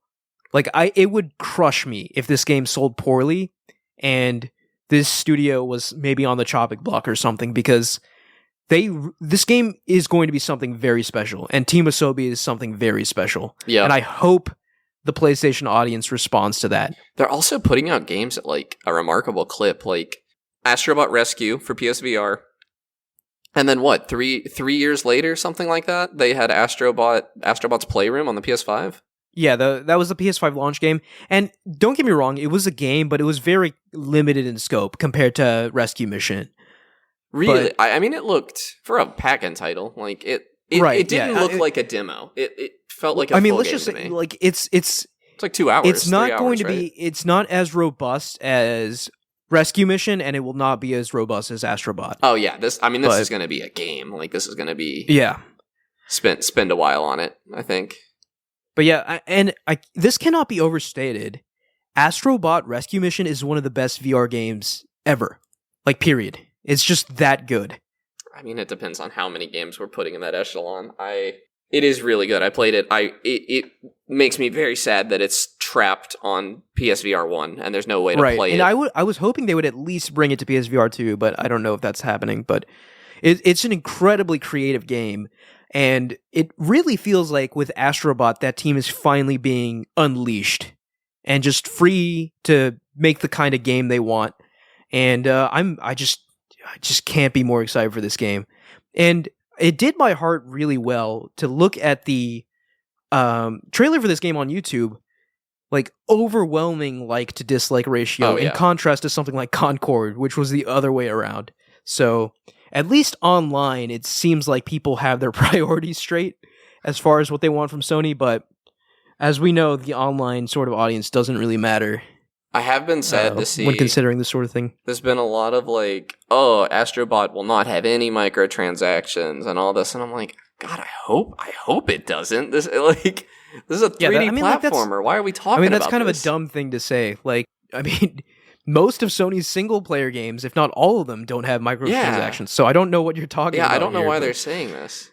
Like, it would crush me if this game sold poorly and this studio was maybe on the chopping block or something, because this game is going to be something very special, and Team Asobi is something very special. Yeah. And I hope the PlayStation audience responds to that. They're also putting out games at like a remarkable clip, like Astro Bot Rescue for PSVR. And then what, three years later, something like that, they had Astro Bot's Playroom on the PS5? Yeah, that was the PS5 launch game. And don't get me wrong, it was a game, but it was very limited in scope compared to Rescue Mission. Really? But, I mean, it looked, for a pack-in title, like, it Right, it didn't yeah, look like a demo. It felt like a I mean, full let's game just to say, me. like, it's It's like 2 hours, it's not 3 going hours, to right? be, it's not as robust as Rescue Mission, and it will not be as robust as Astro Bot. Oh, yeah. This But- is going to be a game. Like, this is going to be... Yeah. Spend a while on it, I think. But yeah, this cannot be overstated. Astro Bot Rescue Mission is one of the best VR games ever. Like, period. It's just that good. I mean, it depends on how many games we're putting in that echelon. It is really good. I played it. It makes me very sad that it's trapped on PSVR 1, and there's no way to play it. And I was hoping they would at least bring it to PSVR 2, but I don't know if that's happening. But it's an incredibly creative game, and it really feels like with Astro Bot, that team is finally being unleashed and just free to make the kind of game they want. And I just can't be more excited for this game. And it did my heart really well to look at the trailer for this game on YouTube, like overwhelming like to dislike ratio in contrast to something like Concord, which was the other way around. So at least online, it seems like people have their priorities straight as far as what they want from Sony. But as we know, the online sort of audience doesn't really matter. I have been sad to see, when considering this sort of thing. There's been a lot of like, oh, Astro Bot will not have any microtransactions and all this, and I'm like, God, I hope it doesn't. This is a 3D platformer. Why are we talking about this? That's kind of a dumb thing to say. Like, I mean, most of Sony's single-player games, if not all of them, don't have microtransactions. So I don't know what you're talking about. Yeah, I don't know here, why they're saying this.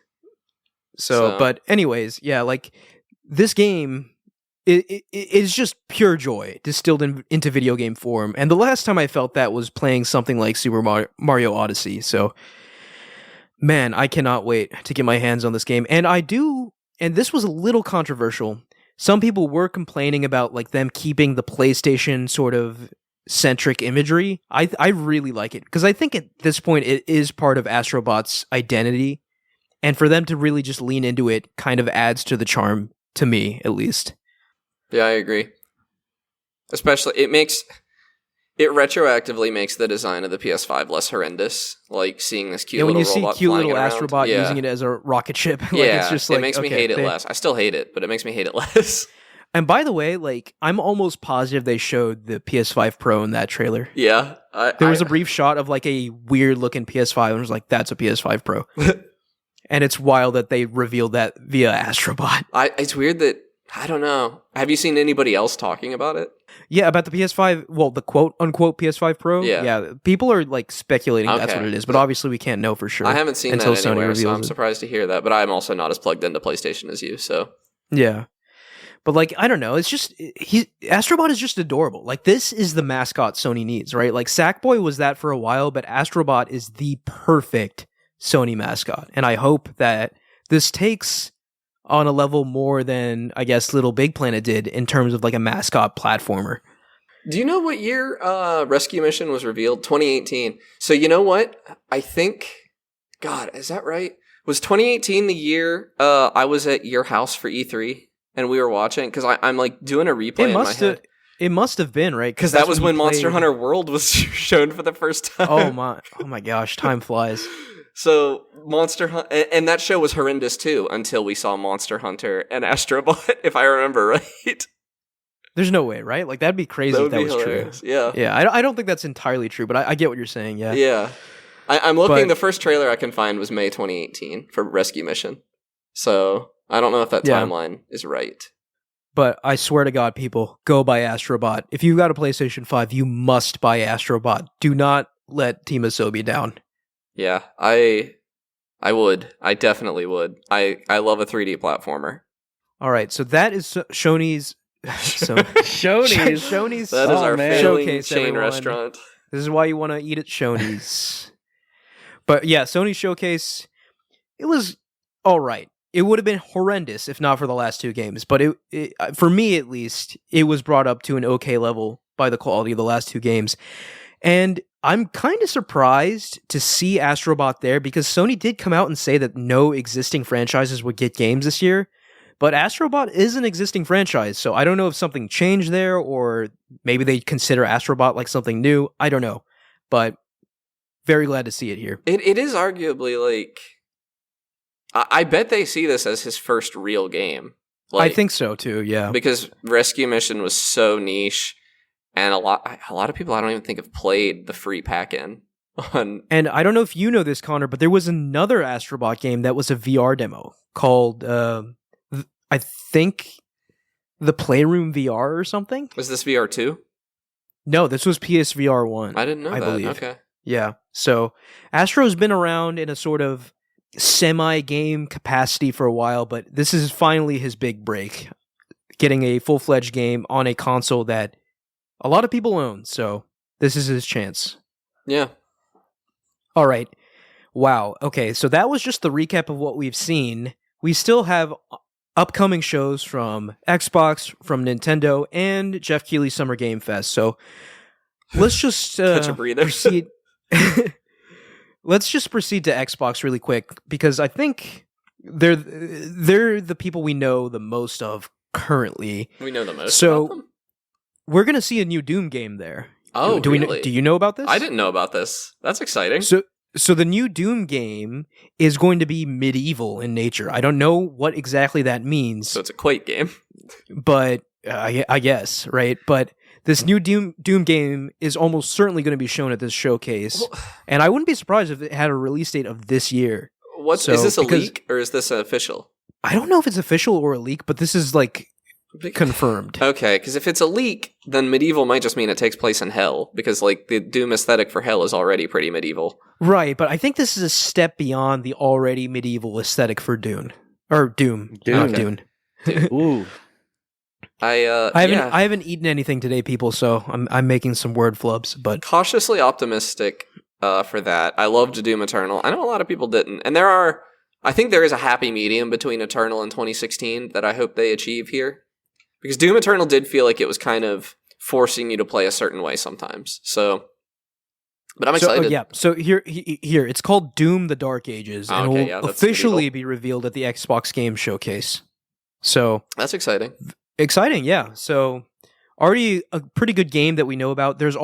So, but anyways, yeah, like, this game... It's just pure joy distilled into video game form. And the last time I felt that was playing something like Super Mario Odyssey. So, man, I cannot wait to get my hands on this game. And and this was a little controversial. Some people were complaining about like them keeping the PlayStation sort of centric imagery. I really like it because I think at this point it is part of Astro Bot's identity. And for them to really just lean into it kind of adds to the charm, to me at least. Yeah, I agree. Especially, it retroactively makes the design of the PS5 less horrendous. Like seeing this cute little robot when you see cute little Astro Bot yeah. using it as a rocket ship, like, yeah, it's just like, it makes me hate it less. I still hate it, but it makes me hate it less. And by the way, like, I'm almost positive they showed the PS5 Pro in that trailer. Yeah, there was a brief shot of like a weird looking PS5, and I was like, "That's a PS5 Pro." And it's wild that they revealed that via Astro Bot. It's weird that. I don't know. Have you seen anybody else talking about it? Yeah, about the PS5, well, the quote-unquote PS5 Pro. Yeah. People are, like, speculating that's what it is, but obviously we can't know for sure. I haven't seen until that anywhere, so I'm surprised to hear that, but I'm also not as plugged into PlayStation as you, so... Yeah. But, like, I don't know, it's just... Astro Bot is just adorable. Like, this is the mascot Sony needs, right? Like, Sackboy was that for a while, but Astro Bot is the perfect Sony mascot, and I hope that this takes... on a level more than, I guess, Little Big Planet did in terms of like a mascot platformer. Do you know what year Rescue Mission was revealed? 2018. So you know what? I think, God, is that right? Was 2018 the year I was at your house for E3 and we were watching? Because I'm like doing a replay in my head. It must have been, right? Because that was when Monster Hunter World was shown for the first time. Oh my gosh, time flies. So Monster Hunter, and that show was horrendous too until we saw Monster Hunter and Astro Bot, if I remember right. There's no way, right? Like that'd be crazy if that was hilarious. True. Yeah, yeah. I don't think that's entirely true, but I get what you're saying. Yeah, yeah. I'm looking. The first trailer I can find was May 2018 for Rescue Mission. So I don't know if that timeline is right. But I swear to God, people, go buy Astro Bot. If you've got a PlayStation 5, you must buy Astro Bot. Do not let Team Asobi down. Yeah, I would. I definitely would. I love a 3D platformer. All right, so that is Shoney's. Shoney's. That is our failing showcase, chain everyone. restaurant. This is why you want to eat at Shoney's. But yeah, Sony's showcase. It was all right. It would have been horrendous if not for the last two games. But it for me at least, it was brought up to an okay level by the quality of the last two games. And I'm kind of surprised to see Astro Bot there because Sony did come out and say that no existing franchises would get games this year. But Astro Bot is an existing franchise, so I don't know if something changed there or maybe they consider Astro Bot like something new. I don't know. But very glad to see it here. It is arguably like, I bet they see this as his first real game. Like, I think so too. Yeah, because Rescue Mission was so niche, and a lot of people I don't even think have played the free pack-in. And I don't know if you know this, Connor, but there was another Astrobot game that was a VR demo called, I think, the Playroom VR or something. Was this VR 2? No, this was PSVR 1. I didn't know I that. believe. Okay. Yeah. So Astro's been around in a sort of semi-game capacity for a while, but this is finally his big break, getting a full-fledged game on a console that a lot of people own. So this is his chance. Yeah. All right. Wow. Okay, so that was just the recap of what we've seen. We still have upcoming shows from Xbox, from Nintendo, and Jeff Keighley's Summer Game Fest. So let's just catch a breather. proceed. Let's just proceed to Xbox really quick, because I think they're the people we know the most of currently. We know the most So about them? we're gonna see a new Doom game there. Oh, do really? do you know about this? I didn't know about this. That's exciting. So the new Doom game is going to be medieval in nature. I don't know what exactly that means. So it's a Quake game. But I guess, right? But this new Doom game is almost certainly going to be shown at this showcase. And I wouldn't be surprised if it had a release date of this year. Is this a leak or is this official? I don't know if it's official or a leak, but this is like confirmed. Okay, because if it's a leak, then medieval might just mean it takes place in hell, because like the Doom aesthetic for hell is already pretty medieval. Right, but I think this is a step beyond the already medieval aesthetic for Dune. Or Doom. Not Okay. Dune. Ooh. I haven't eaten anything today, people, so I'm making some word flubs, but cautiously optimistic for that. I loved Doom Eternal. I know a lot of people didn't, and I think there is a happy medium between Eternal and 2016 that I hope they achieve here, because Doom Eternal did feel like it was kind of forcing you to play a certain way sometimes. So, but I'm excited. So here, it's called Doom: The Dark Ages, and Okay, it yeah, will that's officially medieval. be revealed at the Xbox Game Showcase. So That's exciting. exciting, yeah. So already a pretty good game that we know about. There's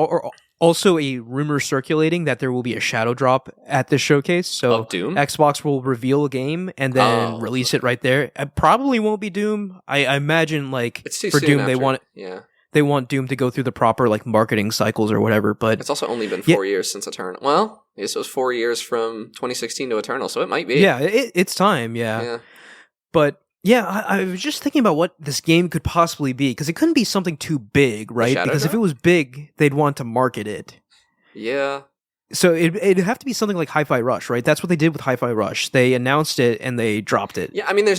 also a rumor circulating that there will be a shadow drop at the showcase. So Of Doom? Xbox will reveal a game and then Oh. release it right there. It probably won't be Doom. I imagine like It's too for soon Doom after. they want Doom to go through the proper like marketing cycles or whatever. But It's also only been 4 years since Eternal. Well, I guess it was 4 years from 2016 to Eternal, so it might be. yeah, it's time. Yeah. But yeah, I was just thinking about what this game could possibly be, because it couldn't be something too big, right? Shadow Because if Drop? it was big, they'd want to market it. Yeah. So it'd have to be something like Hi-Fi Rush, right? That's what they did with Hi-Fi Rush. They announced it and they dropped it. Yeah, I mean, I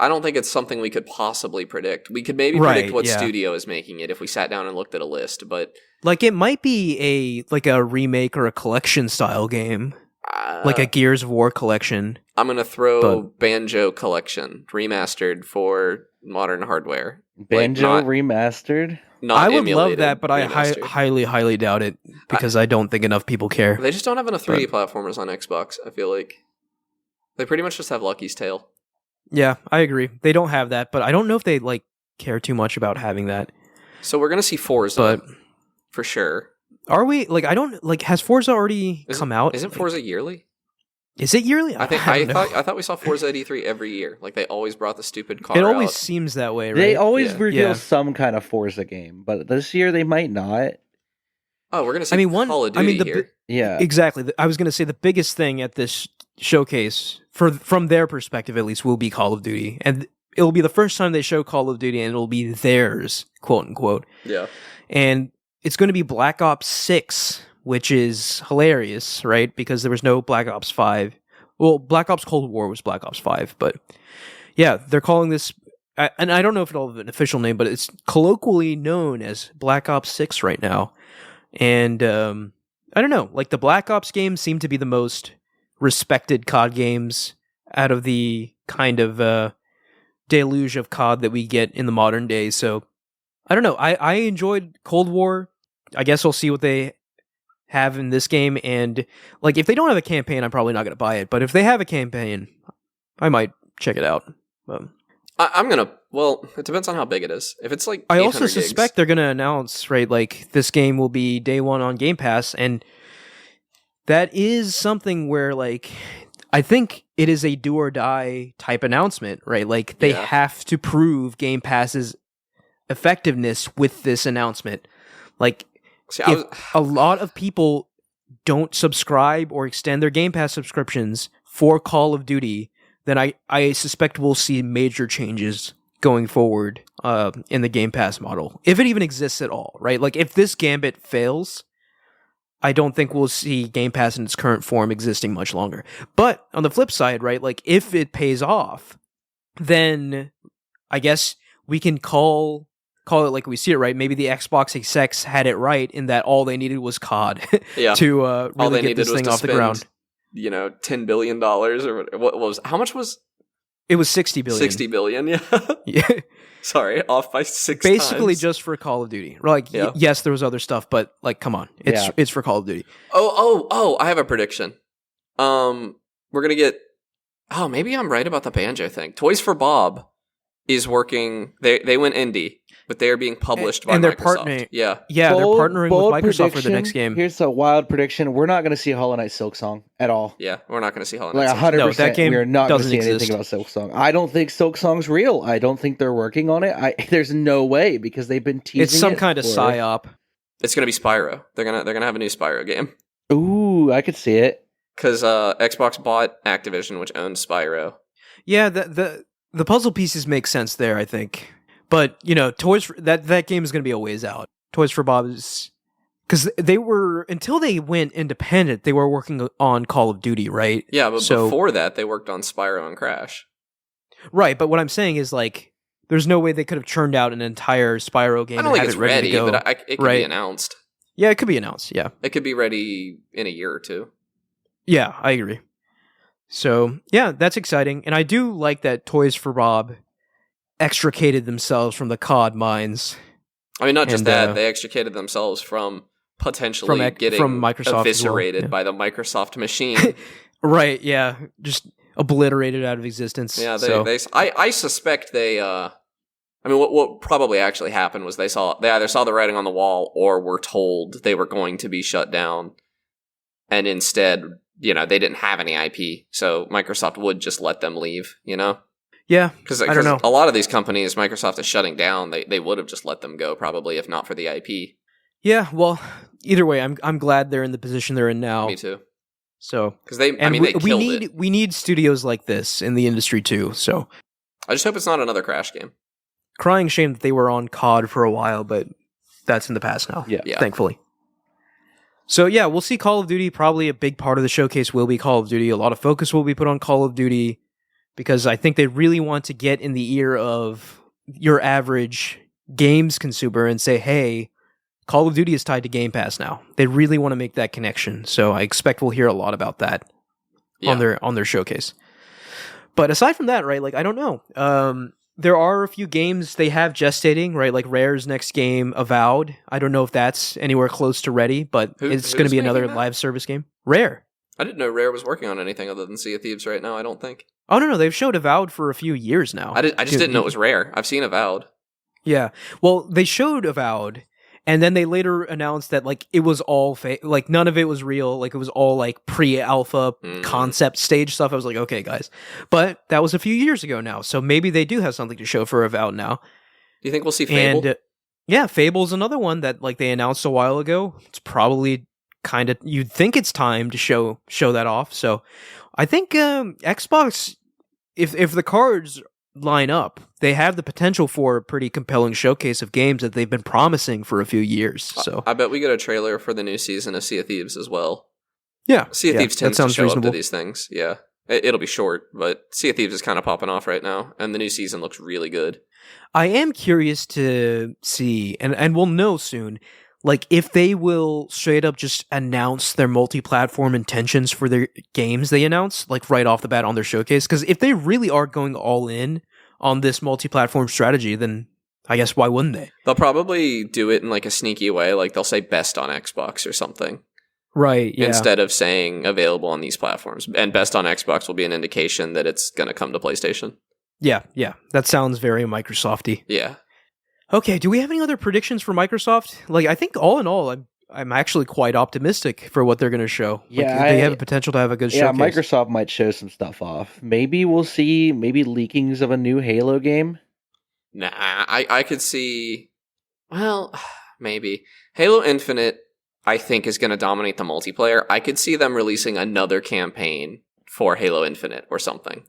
don't think it's something we could possibly predict. We could maybe Right, predict what yeah. studio is making it if we sat down and looked at a list, but Like it might be a remake or a collection style game, like a Gears of War collection. I'm going to throw Banjo Collection remastered for modern hardware. Banjo remastered? Not I would love emulated, that, but I remastered. highly doubt it, because I don't think enough people care. They just don't have enough 3D platformers on Xbox, I feel like. They pretty much just have Lucky's Tale. Yeah, I agree. They don't have that, but I don't know if they like care too much about having that. So we're going to see Forza, But for sure. are we like? I don't like. Has Forza already come out? Isn't Forza yearly? Is it yearly? I don't know. thought we saw Forza at E3 every year. Like they always brought the stupid car It always out. seems that way, right? They always Yeah. reveal Yeah. some kind of Forza game, but this year they might not. Oh, we're gonna see I mean, Call of Duty here. Yeah. Exactly. I was going to say the biggest thing at this showcase, from their perspective at least, will be Call of Duty, and it'll be the first time they show Call of Duty, and it'll be theirs, quote unquote. Yeah. And it's going to be Black Ops 6, which is hilarious, right? Because there was no Black Ops 5. Well, Black Ops Cold War was Black Ops 5, but yeah, they're calling this, and I don't know if it'll have an official name, but it's colloquially known as Black Ops 6 right now. And I don't know, like the Black Ops games seem to be the most respected COD games out of the kind of deluge of COD that we get in the modern day. So I don't know. I enjoyed Cold War. I guess we'll see what they have in this game. And like, if they don't have a campaign, I'm probably not going to buy it. But if they have a campaign, I might check it out. I'm gonna. Well, it depends on how big it is. If it's like, I also 800 suspect gigs, they're going to announce, right, like this game will be day one on Game Pass. And that is something where, like, I think it is a do or die type announcement, right? Like, they have to prove Game Pass's effectiveness with this announcement. Like, if a lot of people don't subscribe or extend their Game Pass subscriptions for Call of Duty, then I suspect we'll see major changes going forward in the Game Pass model, if it even exists at all, right? Like, if this gambit fails, I don't think we'll see Game Pass in its current form existing much longer. But on the flip side, right, like, if it pays off, then I guess we can call it like we see it, right? Maybe the Xbox execs had it right in that all they needed was COD to really get this thing off the ground. $10 billion or what was, how much was? It was 60 billion. 60 billion, yeah. Yeah. Sorry, off by 6 Basically times. just for Call of Duty. Like, yes, there was other stuff, but, like, come on. It's for Call of Duty. Oh, I have a prediction. We're going to get... Oh, maybe I'm right about the Banjo thing. Toys for Bob is working... They went indie, but they are being published by they're Microsoft. Partnering. Yeah, they're partnering with Microsoft for the next game. Here's a wild prediction. We're not going to see Hollow Knight Silksong at all. Yeah, we're not going to see Hollow Knight. Like 100%, no, that game we are not going to see exist. anything about Silksong. I don't think Silksong's real. I don't think they're working on it. There's no way, because they've been teasing It's some kind of psyop. It's going to be Spyro. They're gonna have a new Spyro game. Ooh, I could see it. Because Xbox bought Activision, which owns Spyro. Yeah, the puzzle pieces make sense there, I think. But, that game is going to be a ways out. Toys for Bob is... Because they were... Until they went independent, they were working on Call of Duty, right? Yeah, but before that, they worked on Spyro and Crash. Right, but what I'm saying is, like, there's no way they could have churned out an entire Spyro game. I don't think it's ready, but it could be announced. Yeah, it could be announced, yeah. It could be ready in a year or two. Yeah, I agree. So, yeah, that's exciting. And I do like that Toys for Bob extricated themselves from the COD mines. I mean, not just that, they extricated themselves from potentially getting Microsoft eviscerated by the Microsoft machine. Right, yeah. Just obliterated out of existence. Yeah, I suspect they... I mean, what probably actually happened was they either saw the writing on the wall or were told they were going to be shut down. And instead, they didn't have any IP. So Microsoft would just let them leave, Yeah, Because I don't know. a lot of these companies Microsoft is shutting down, they would have just let them go probably if not for the IP. Yeah, well, either way, I'm glad they're in the position they're in now. Me too. So, because they killed it. We need studios like this in the industry too. So, I just hope it's not another Crash game. Crying shame that they were on COD for a while, but that's in the past now. Yeah. Thankfully. So yeah, we'll see Call of Duty. Probably a big part of the showcase will be Call of Duty. A lot of focus will be put on Call of Duty because I think they really want to get in the ear of your average games consumer and say, hey, Call of Duty is tied to Game Pass now. They really want to make that connection. So I expect we'll hear a lot about that on their showcase. But aside from that, right, like, I don't know. There are a few games they have gestating, right? Like Rare's next game, Avowed. I don't know if that's anywhere close to ready, but it's going to be another live service game. Rare. I didn't know Rare was working on anything other than Sea of Thieves right now, I don't think. Oh, no, they've showed Avowed for a few years now. I just didn't know it was Rare. I've seen Avowed. Yeah. Well, they showed Avowed, and then they later announced that, like, it was all fake. Like, none of it was real. Like, it was all, like, pre-alpha concept stage stuff. I was like, okay, guys. But that was a few years ago now, so maybe they do have something to show for Avowed now. Do you think we'll see Fable? And, yeah, Fable's another one that, like, they announced a while ago. It's probably kind of... You'd think it's time to show that off. So, I think Xbox... If the cards line up, they have the potential for a pretty compelling showcase of games that they've been promising for a few years. So I bet we get a trailer for the new season of Sea of Thieves as well. Yeah, Sea of Thieves tends to show reasonable. up to these things. Yeah, it'll be short, but Sea of Thieves is kind of popping off right now, and the new season looks really good. I am curious to see, and we'll know soon, like, if they will straight up just announce their multi-platform intentions for their games they announce, like, right off the bat on their showcase. Because if they really are going all in on this multi-platform strategy, then I guess why wouldn't they? They'll probably do it in, like, a sneaky way, like they'll say best on Xbox or something. Right, yeah. Instead of saying available on these platforms. And best on Xbox will be an indication that it's going to come to PlayStation. Yeah. That sounds very Microsoft-y. Yeah. Okay, do we have any other predictions for Microsoft? Like, I think all in all, I'm actually quite optimistic for what they're going to show. Yeah, they have a potential to have a good yeah, showcase. Microsoft might show some stuff off. Maybe we'll see leakings of a new Halo game. Nah, I could see. Well, maybe Halo Infinite. I think is going to dominate the multiplayer. I could see them releasing another campaign for Halo Infinite or something.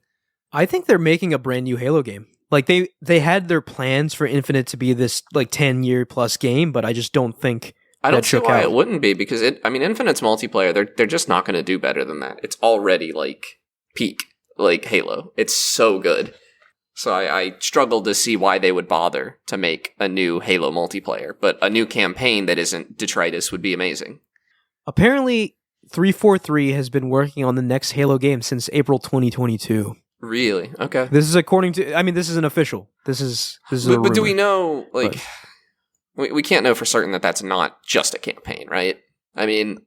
I think they're making a brand new Halo game. Like they had their plans for Infinite to be this like 10-year plus game, but I just don't think I don't that see shook why out. it wouldn't be, because Infinite's multiplayer, they're just not going to do better than that. It's already like peak like Halo. It's so good. So I struggle to see why they would bother to make a new Halo multiplayer, but a new campaign that isn't detritus would be amazing. Apparently 343 has been working on the next Halo game since April 2022. Really? Okay. This is according to this isn't official. This is But do we know, like, we can't know for certain that that's not just a campaign, right? I mean...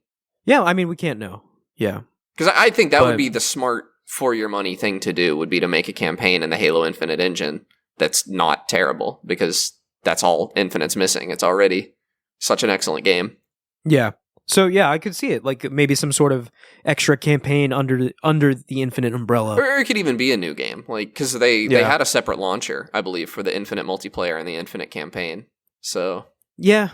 Yeah, we can't know. Yeah. Because I think that would be the smart for your money thing to do, would be to make a campaign in the Halo Infinite engine that's not terrible, because that's all Infinite's missing. It's already such an excellent game. Yeah. So yeah, I could see it, like maybe some sort of extra campaign under the Infinite umbrella. Or it could even be a new game, like, because they had a separate launcher, I believe, for the Infinite multiplayer and the Infinite campaign. So yeah.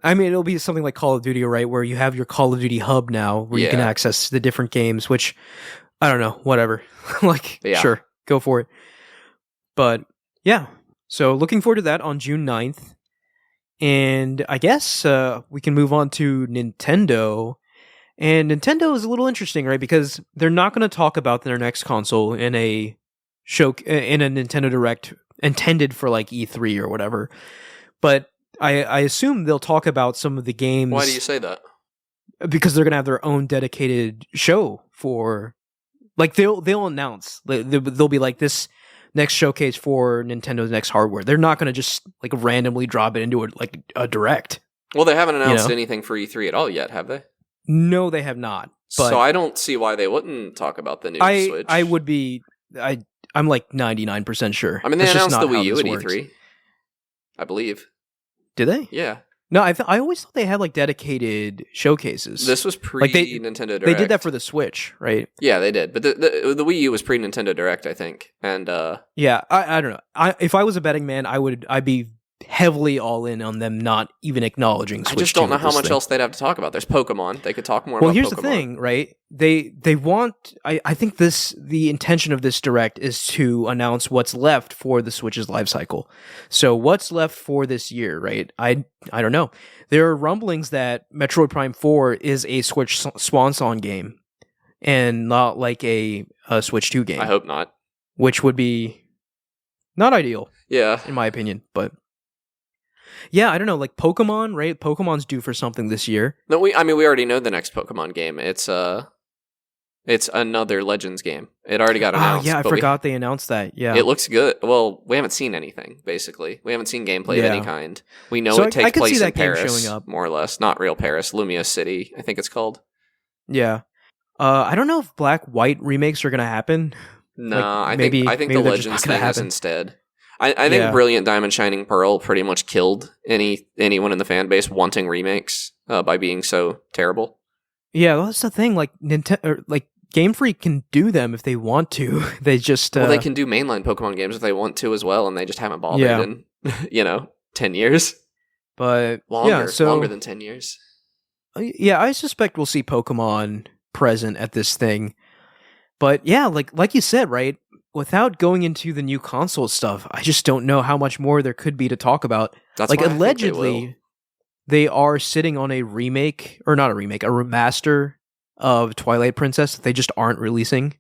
It'll be something like Call of Duty, right, where you have your Call of Duty hub now, where you can access the different games, which, I don't know, whatever. Sure, go for it. But, yeah, so looking forward to that on June 9th. And I guess we can move on to Nintendo. And Nintendo is a little interesting, right, because they're not going to talk about their next console in a Nintendo Direct intended for, like, E3 or whatever. But I assume they'll talk about some of the games. Why do you say that? Because they're gonna have their own dedicated show for, like, they'll announce, they'll be like, this next showcase for Nintendo's next hardware. They're not gonna just like randomly drop it into a direct. Well, they haven't announced anything for E3 at all yet, have they? No, they have not. But so I don't see why they wouldn't talk about the new Switch. I would be. I'm like 99% sure. I mean, they announced the Wii U at E3, I believe. Did they? Yeah. No, I always thought they had like dedicated showcases. This was pre-Nintendo Direct. They did that for the Switch, right? Yeah, they did. But the Wii U was pre-Nintendo Direct, I think. And yeah, I don't know. If I was a betting man, I'd be heavily all in on them not even acknowledging Switch. I just don't know how much else they'd have to talk about. There's Pokemon. They could talk more about Pokemon. Well, here's the thing, right? They want... I think the intention of this Direct is to announce what's left for the Switch's life cycle. So what's left for this year, right? I don't know. There are rumblings that Metroid Prime 4 is a Switch swan song game and not like a Switch 2 game. I hope not. Which would be not ideal. Yeah. In my opinion, but... Yeah, I don't know, like Pokemon, right? Pokemon's due for something this year. No, we already know the next Pokemon game. It's another Legends game. It already got announced. Yeah, I forgot they announced that. Yeah. It looks good. Well, we haven't seen anything, basically. We haven't seen gameplay of any kind. We know it takes place in Paris, showing up. More or less. Not real Paris, Lumia City, I think it's called. Yeah. I don't know if Black-White remakes are going to happen. No, I think the Legends thing is instead. I think Brilliant Diamond Shining Pearl pretty much killed anyone in the fan base wanting remakes by being so terrible. Yeah, well, that's the thing. Like Game Freak can do them if they want to. They just well, they can do mainline Pokemon games if they want to as well, and they just haven't bothered in 10 years. But longer than 10 years. Yeah, I suspect we'll see Pokemon present at this thing. But yeah, like you said, right? Without going into the new console stuff, I just don't know how much more there could be to talk about. That's why allegedly, they are sitting on a remake, or not a remake, a remaster of Twilight Princess that they just aren't releasing.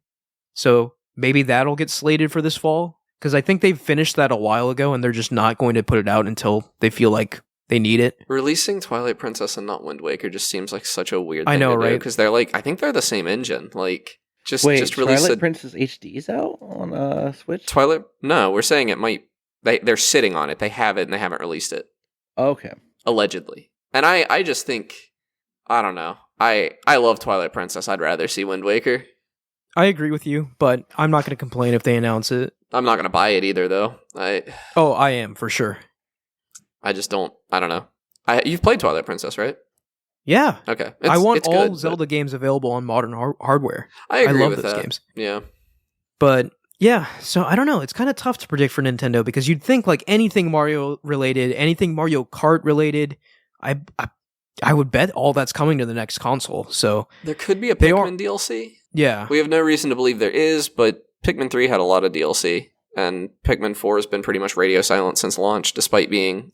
So maybe that'll get slated for this fall, because I think they finished that a while ago and they're just not going to put it out until they feel like they need it. Releasing Twilight Princess and not Wind Waker just seems like such a weird thing I know, to do, right? because they're I think they're the same engine. Just release Twilight Princess HD's out on Switch? Twilight? No, we're saying it might. They're sitting on it. They have it and they haven't released it. Okay. Allegedly. And I just think, I don't know. I love Twilight Princess. I'd rather see Wind Waker. I agree with you, but I'm not going to complain if they announce it. I'm not going to buy it either, though. I am, for sure. I just don't. I don't know. You've played Twilight Princess, right? Yeah. Okay. I want it's all good, Zelda games available on modern hardware. I agree love with those that. games. Yeah. But yeah, so I don't know. It's kind of tough to predict for Nintendo because you'd think like anything Mario related, anything Mario Kart related, I would bet all that's coming to the next console. So There could be a They Pikmin DLC. yeah, We have no reason to believe there is, but Pikmin 3 had a lot of DLC, and Pikmin 4 has been pretty much radio silent since launch, despite being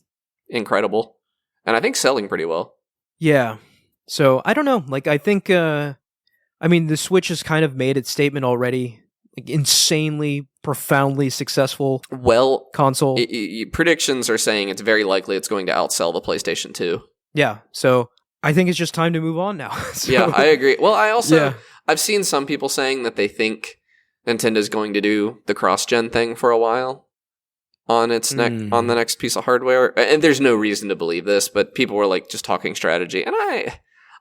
incredible. And I think selling pretty well. yeah. So I don't know. Like I think, I mean, the Switch has kind of made its statement already. Like insanely, profoundly successful Well, console. predictions are saying it's very likely it's going to outsell the PlayStation 2. Yeah. So I think it's just time to move on now. So, Yeah, I agree. Well, Yeah. I've seen some people saying that they think Nintendo's going to do the cross-gen thing for a while on its on the next piece of hardware. And there's no reason to believe this, but people were like just talking strategy. And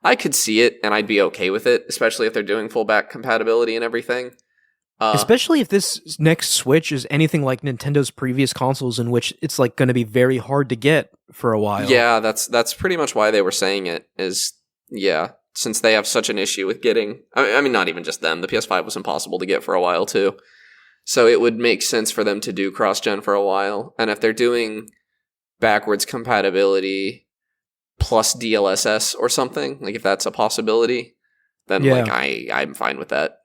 I could see it and I'd be okay with it, especially if they're doing full back compatibility and everything. Especially if this next Switch is anything like Nintendo's previous consoles, in which it's like going to be very hard to get for a while. Yeah, that's pretty much why they were saying it. Since they have such an issue with getting. I mean, not even just them. The PS5 was impossible to get for a while too. So it would make sense for them to do cross-gen for a while. And if they're doing backwards compatibility plus DLSS or something, like if that's a possibility, then Yeah. I'm fine with that.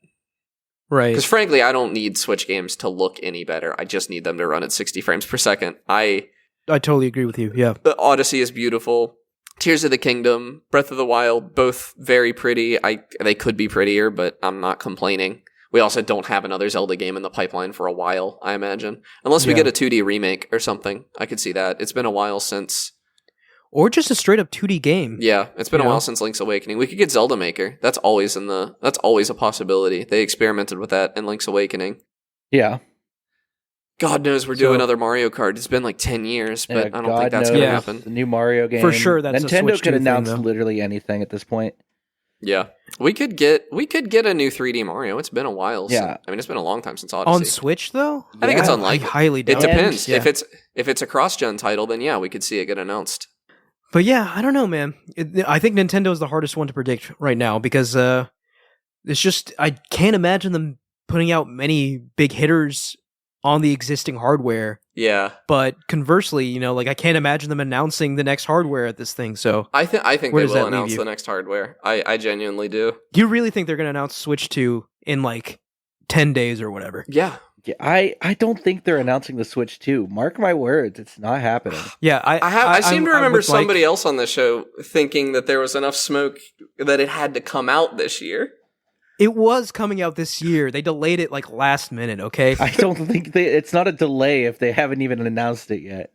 Right. Because frankly, I don't need Switch games to look any better. I just need them to run at 60 frames per second. I totally agree with you. Yeah. The Odyssey is beautiful. Tears of the Kingdom, Breath of the Wild, both very pretty. They could be prettier, but I'm not complaining. We also don't have another Zelda game in the pipeline for a while, I imagine. Unless we get a 2D remake or something. I could see that. It's been a while since... Or just a straight up 2D game. Yeah, it's been a while since Link's Awakening. We could get Zelda Maker. That's always a possibility. They experimented with that in Link's Awakening. Yeah. God knows we're doing another Mario Kart. It's been like 10 years, but I don't think that's going to happen. The new Mario game. For sure, that's a Nintendo Switch could 2 thing, announce though. literally anything at this point. Yeah. We could get a new 3D Mario. It's been a while. Yeah. I mean, it's been a long time since Odyssey. On Switch, though? I think it's I unlikely. highly doubt It depends. Yeah. If it's a cross-gen title, then yeah, we could see it get announced. But yeah, I don't know, man. I think Nintendo is the hardest one to predict right now because it's just I can't imagine them putting out many big hitters on the existing hardware. Yeah. But conversely, like I can't imagine them announcing the next hardware at this thing. So I think Where they does that will leave announce you? the next hardware. I genuinely do. do you really think they're going to announce Switch 2 in like 10 days or whatever? Yeah. Yeah, I don't think they're announcing the Switch 2. Mark my words, it's not happening. Yeah, I seem to I'm remember with somebody Mike. else on the show thinking that there was enough smoke that it had to come out this year. It was coming out this year. They delayed it like last minute, okay? I don't think it's not a delay if they haven't even announced it yet.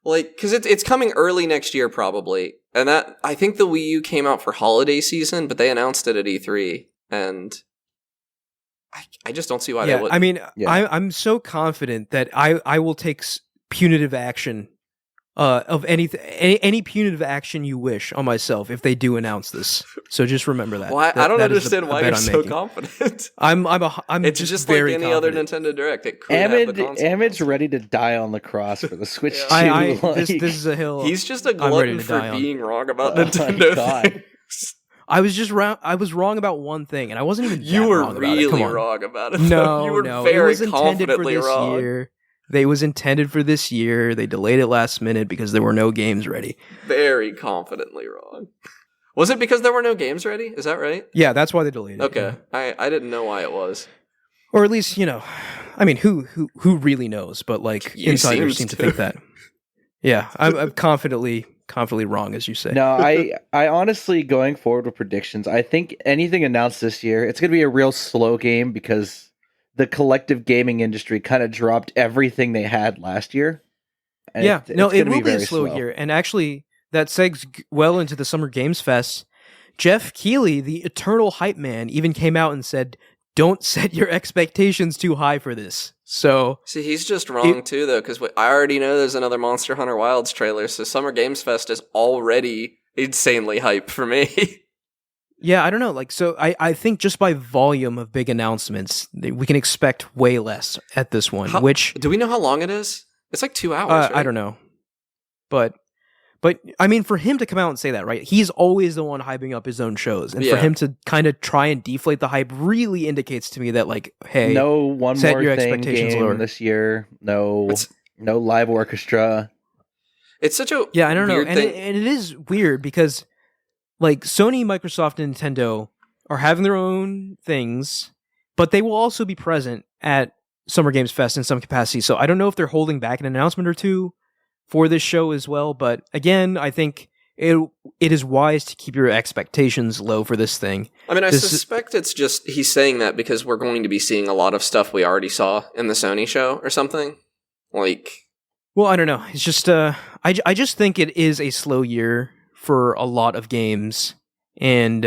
Like, because it's coming early next year probably, and that I think the Wii U came out for holiday season, but they announced it at E3, and I just don't see why they Yeah, would. I mean, Yeah. I'm so confident that I will take punitive action of any punitive action you wish on myself if they do announce this. So just remember that. Well, I don't that is understand a why bet you're I'm so making. confident. I'm It's just just like very any other confident. Nintendo Direct. It could have the console. Ahmed's ready to die on the cross for the Switch 2. This is a hill. He's just a I'm ready glutton to for die on. being wrong about Oh my Nintendo God. things. I was just wrong. I was wrong about one thing, and I wasn't even. You that were wrong about it. really Come on. wrong about it. No, you were no, very it was intended for confidently this wrong. year. They was intended for this year. They delayed it last minute because there were no games ready. Very confidently wrong. Was it because there were no games ready? Is that right? Yeah, that's why they delayed it. Okay, yeah. I didn't know why it was. Or at least, I mean, who really knows? But like You insiders seems seem to to. think that. Yeah, I'm confidently wrong, as you say. No, I honestly, going forward with predictions, I think anything announced this year, it's going to be a real slow game because the collective gaming industry kind of dropped everything they had last year. And yeah, it's no, it gonna will be a very slow year. And actually, that segs well into the Summer Games Fest. Jeff Keighley, the eternal hype man, even came out and said, "Don't set your expectations too high for this." So See, he's just wrong too, though, because I already know there's another Monster Hunter Wilds trailer, so Summer Games Fest is already insanely hype for me. yeah, I don't know. Like, so I think just by volume of big announcements, we can expect way less at this one. Which Do we know how long it is? It's like 2 hours, right? I don't know, but But I mean, for him to come out and say that, right? He's always the one hyping up his own shows, and for him to kind of try and deflate the hype really indicates to me that, like, hey, no one set more your thing expectations game lower. this year. No live orchestra. It's such a I don't know, weird thing. And it is weird because, like, Sony, Microsoft, and Nintendo are having their own things, but they will also be present at Summer Games Fest in some capacity. So I don't know if they're holding back an announcement or two for this show as well. But again, I think it is wise to keep your expectations low for this thing. I mean, I suspect it's just he's saying that because we're going to be seeing a lot of stuff we already saw in the Sony show or something. Like, well, I don't know. It's just I just think it is a slow year for a lot of games, and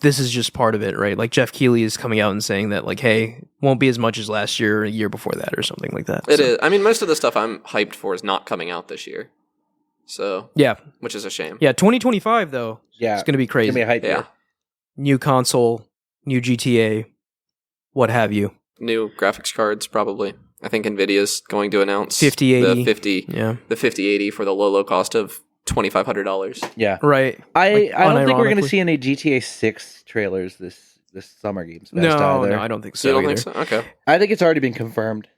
this is just part of it, right? Like Jeff Keighley is coming out and saying that, like, hey, won't be as much as last year or a year before that or something like that. It is. I mean, most of the stuff I'm hyped for is not coming out this year. So, yeah. Which is a shame. Yeah, 2025, though, it's going to be crazy. It's going to be a hype year. New console, new GTA, what have you. New graphics cards, probably. I think NVIDIA's going to announce 5080. The 5080 for the low cost of $2,500. Yeah. Right. I don't think we're going to see any GTA 6 trailers this Summer Games Fest either. No, I don't think so. You don't either. think so? Okay. I think it's already been confirmed.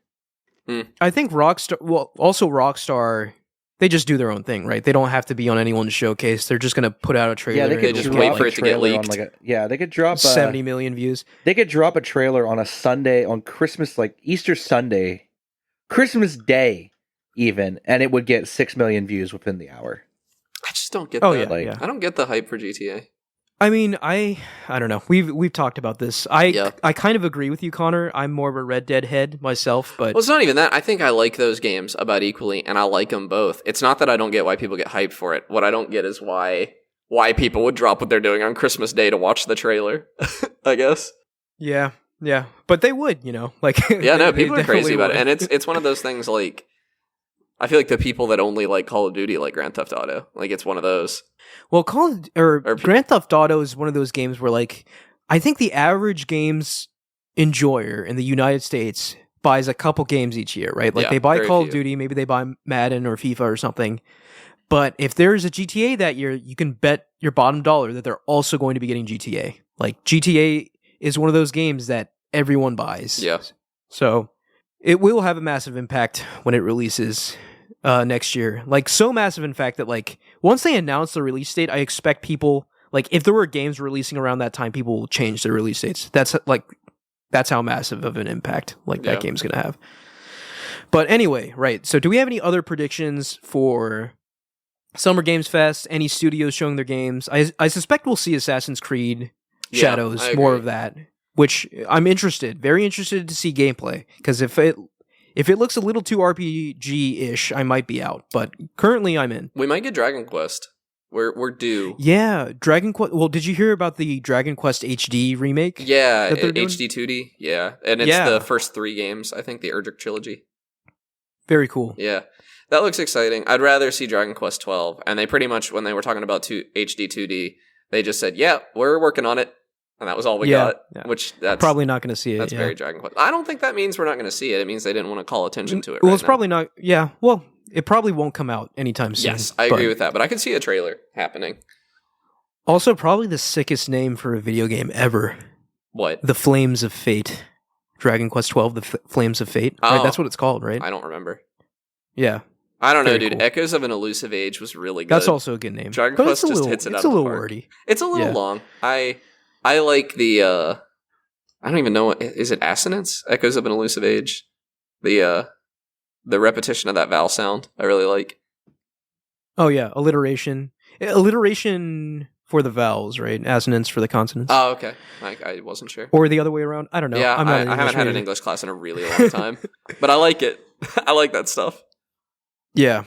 I think Rockstar, they just do their own thing, right? They don't have to be on anyone's showcase. They're just going to put out a trailer. Yeah, they could just drop wait for it to get leaked. They could drop 70 million views. They could drop a trailer on a Sunday, on Christmas, like Easter Sunday, Christmas Day even, and it would get 6 million views within the hour. I just don't get that. Yeah. I don't get the hype for GTA. I mean, I don't know. We've talked about this. I kind of agree with you, Connor. I'm more of a Red Dead head myself, but well, it's not even that. I think I like those games about equally, and I like them both. It's not that I don't get why people get hyped for it. What I don't get is why people would drop what they're doing on Christmas Day to watch the trailer. I guess. Yeah, but they would, like. Yeah, no, people are crazy about it, and it's one of those things. Like, I feel like the people that only like Call of Duty like Grand Theft Auto. Like, it's one of those. Well, Grand Theft Auto is one of those games where, like, I think the average games enjoyer in the United States buys a couple games each year, right? Like, they buy Call of Duty, maybe they buy Madden or FIFA or something. But if there's a GTA that year, you can bet your bottom dollar that they're also going to be getting GTA. Like, GTA is one of those games that everyone buys. Yeah. So it will have a massive impact when it releases next year. Like, so massive, in fact, that, like, once they announce the release date, I expect people, like, if there were games releasing around that time, people will change their release dates. That's how massive of an impact, like, that game's gonna have. But anyway, right. So do we have any other predictions for Summer Games Fest? Any studios showing their games? I suspect we'll see Assassin's Creed Shadows, more of that, which I'm very interested to see gameplay, because if it looks a little too RPG-ish, I might be out. But currently, I'm in. We might get Dragon Quest. We're due. Yeah, Dragon Quest. Well, did you hear about the Dragon Quest HD remake? Yeah, HD 2D. Yeah, and it's the first 3 games. I think the Erdrick trilogy. Very cool. Yeah, that looks exciting. I'd rather see Dragon Quest 12. And they pretty much, when they were talking about HD 2D, they just said, "Yeah, we're working on it." And that was all we got, which that's probably not going to see it. That's very Dragon Quest. I don't think that means we're not going to see it. It means they didn't want to call attention to it. Well, it's probably not. Yeah, well, it probably won't come out anytime soon. Yes, I agree with that, but I could see a trailer happening. Also, probably the sickest name for a video game ever. What? The Flames of Fate. Dragon Quest 12, The Flames of Fate. Oh, right? That's what it's called, right? I don't remember. Yeah. I don't know, dude. Cool. Echoes of an Elusive Age was really good. That's also a good name. Dragon Quest just hits it out of the park. It's a little wordy. It's a little long. I like the, I don't even know, is it assonance? Echoes of an Elusive Age? The repetition of that vowel sound, I really like. Oh yeah, alliteration. Alliteration for the vowels, right? Assonance for the consonants. Oh, okay. I wasn't sure. Or the other way around. I don't know. Yeah, I haven't had an English class in a really long time. But I like it. I like that stuff. Yeah.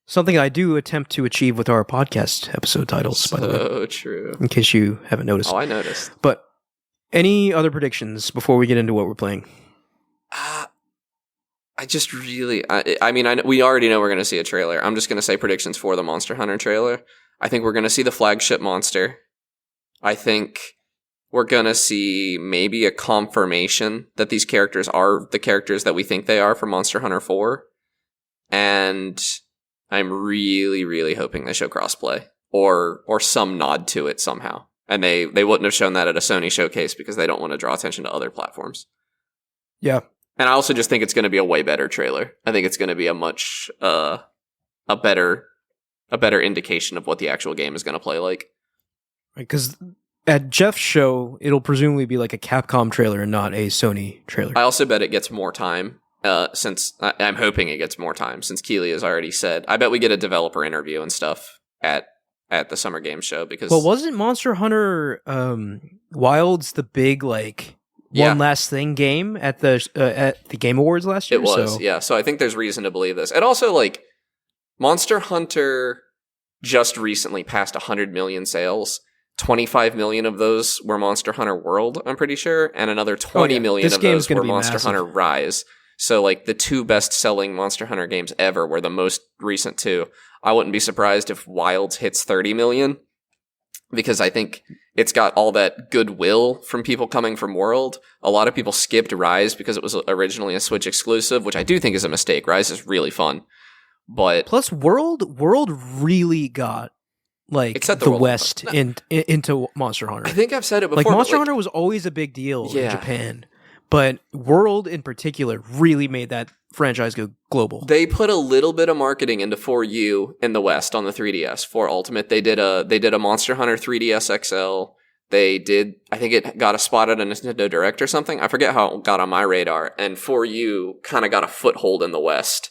Something I do attempt to achieve with our podcast episode titles, by the way. So true. In case you haven't noticed. Oh, I noticed. But any other predictions before we get into what we're playing? I just really... I mean, we already know we're going to see a trailer. I'm just going to say predictions for the Monster Hunter trailer. I think we're going to see the flagship monster. I think we're going to see maybe a confirmation that these characters are the characters that we think they are for Monster Hunter 4. And I'm really, really hoping they show crossplay or some nod to it somehow. And they wouldn't have shown that at a Sony showcase because they don't want to draw attention to other platforms. Yeah. And I also just think it's going to be a way better trailer. I think it's going to be a much a better indication of what the actual game is going to play like. Because at Jeff's show, it'll presumably be like a Capcom trailer and not a Sony trailer. I also bet it gets more time. Since I'm hoping it gets more time, since Keighley has already said, I bet we get a developer interview and stuff at the Summer Games Show because. Well, wasn't Monster Hunter Wilds the big one last thing game at the Game Awards last year? It was, yeah. So I think there's reason to believe this, and also Monster Hunter just recently passed 100 million sales. 25 million of those were Monster Hunter World, I'm pretty sure, and another 20 million of those were Monster Hunter Rise. So, the two best-selling Monster Hunter games ever were the most recent two. I wouldn't be surprised if Wilds hits 30 million, because I think it's got all that goodwill from people coming from World. A lot of people skipped Rise because it was originally a Switch exclusive, which I do think is a mistake. Rise is really fun. But plus, World really got the West into Monster Hunter. I think I've said it before. Monster Hunter was always a big deal in Japan. But World in particular really made that franchise go global. They put a little bit of marketing into 4U in the West on the 3DS. For Ultimate, they did a Monster Hunter 3DS XL. They did, I think it got a spot at a Nintendo Direct or something. I forget how it got on my radar. And 4U kind of got a foothold in the West.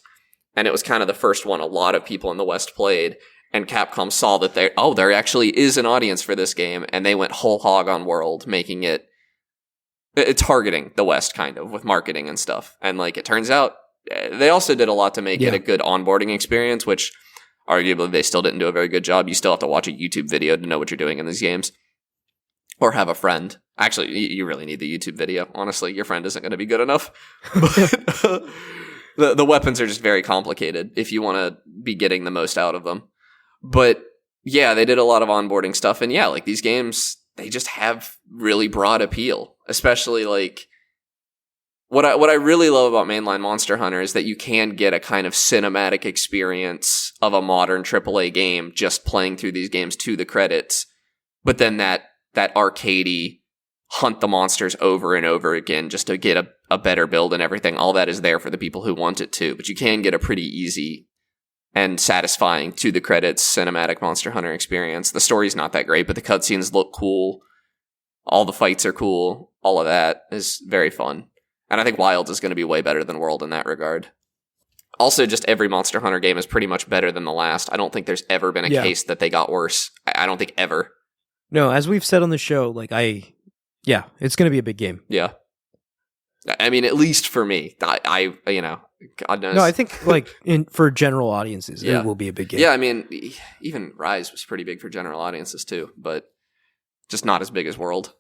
And it was kind of the first one a lot of people in the West played. And Capcom saw that there actually is an audience for this game. And they went whole hog on World, making it targeting the West kind of with marketing and stuff. And it turns out they also did a lot to make it a good onboarding experience, which arguably they still didn't do a very good job. You still have to watch a YouTube video to know what you're doing in these games or have a friend. Actually, you really need the YouTube video. Honestly, your friend isn't going to be good enough. But the weapons are just very complicated if you want to be getting the most out of them. But yeah, they did a lot of onboarding stuff. And yeah, these games, they just have really broad appeal. Especially what I really love about mainline Monster Hunter is that you can get a kind of cinematic experience of a modern AAA game just playing through these games to the credits. But then that arcadey hunt the monsters over and over again just to get a better build and everything. All that is there for the people who want it to. But you can get a pretty easy and satisfying to the credits cinematic Monster Hunter experience. The story's not that great, but the cutscenes look cool. All the fights are cool. All of that is very fun. And I think Wilds is going to be way better than World in that regard. Also, just every Monster Hunter game is pretty much better than the last. I don't think there's ever been a case that they got worse. I don't think ever. No, as we've said on the show, it's going to be a big game. Yeah. I mean, at least for me. I God knows. No, I think for general audiences, it will be a big game. Yeah, I mean, even Rise was pretty big for general audiences too, but just not as big as World.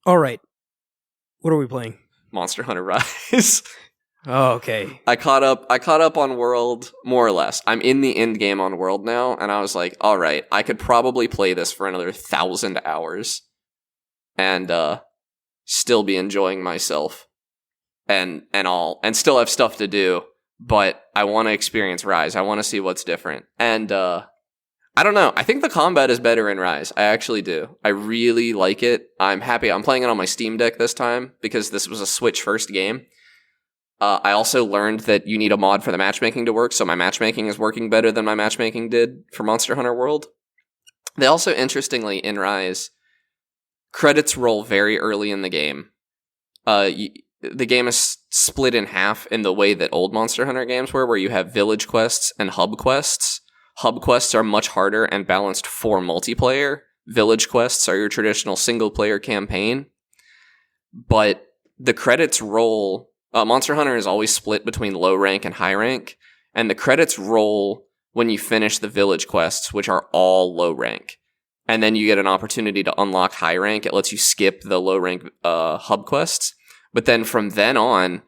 All right. What are we playing? Monster Hunter Rise. Oh, okay. I caught up on World, more or less. I'm in the end game on World now, and I was like, all right, I could probably play this for another 1,000 hours and still be enjoying myself and still have stuff to do, but I want to experience Rise. I want to see what's different. And I don't know. I think the combat is better in Rise. I actually do. I really like it. I'm happy. I'm playing it on my Steam Deck this time because this was a Switch first game. I also learned that you need a mod for the matchmaking to work, so my matchmaking is working better than my matchmaking did for Monster Hunter World. They also, interestingly, in Rise, credits roll very early in the game. The game is split in half in the way that old Monster Hunter games were, where you have village quests and hub quests. Hub quests are much harder and balanced for multiplayer. Village quests are your traditional single-player campaign. But the credits roll... Monster Hunter is always split between low rank and high rank, and the credits roll when you finish the village quests, which are all low rank. And then you get an opportunity to unlock high rank. It lets you skip the low rank hub quests. But then from then on,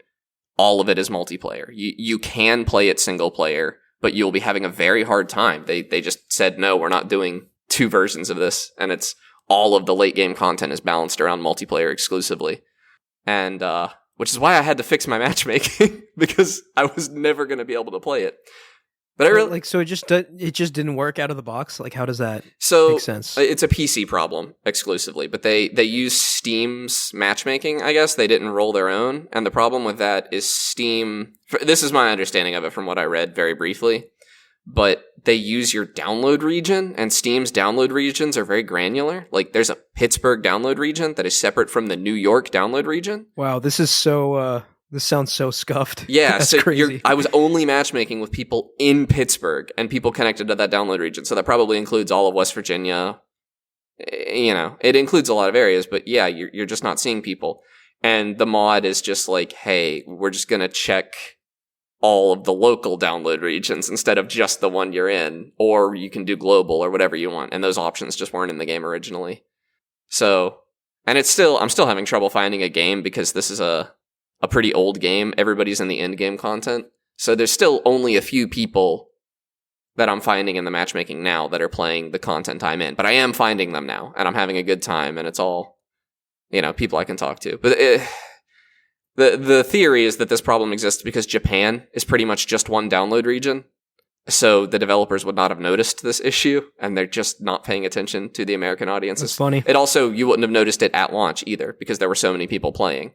all of it is multiplayer. You can play it single player, but you'll be having a very hard time. They just said, no, we're not doing two versions of this. And it's all of the late game content is balanced around multiplayer exclusively. And, which is why I had to fix my matchmaking because I was never going to be able to play it. But I really like, so it just didn't work out of the box. Like, how does that so make sense? it's a PC problem exclusively, but they use Steam's matchmaking. I guess they didn't roll their own, and the problem with that is Steam. This is my understanding of it from what I read very briefly. But they use your download region, and Steam's download regions are very granular. Like, there's a Pittsburgh download region that is separate from the New York download region. Wow, this is so. This sounds so scuffed. Yeah, That's so crazy. I was only matchmaking with people in Pittsburgh and people connected to that download region. So that probably includes all of West Virginia. You know, it includes a lot of areas, but yeah, you're just not seeing people. And the mod is just like, hey, we're just going to check all of the local download regions instead of just the one you're in, or you can do global or whatever you want. And those options just weren't in the game originally. So, and I'm still having trouble finding a game because this is a pretty old game. Everybody's in the end game content. So there's still only a few people that I'm finding in the matchmaking now that are playing the content I'm in. But I am finding them now, and I'm having a good time, and it's all, people I can talk to. But the theory is that this problem exists because Japan is pretty much just one download region. So the developers would not have noticed this issue, and they're just not paying attention to the American audiences. That's funny. It also, you wouldn't have noticed it at launch either, because there were so many people playing.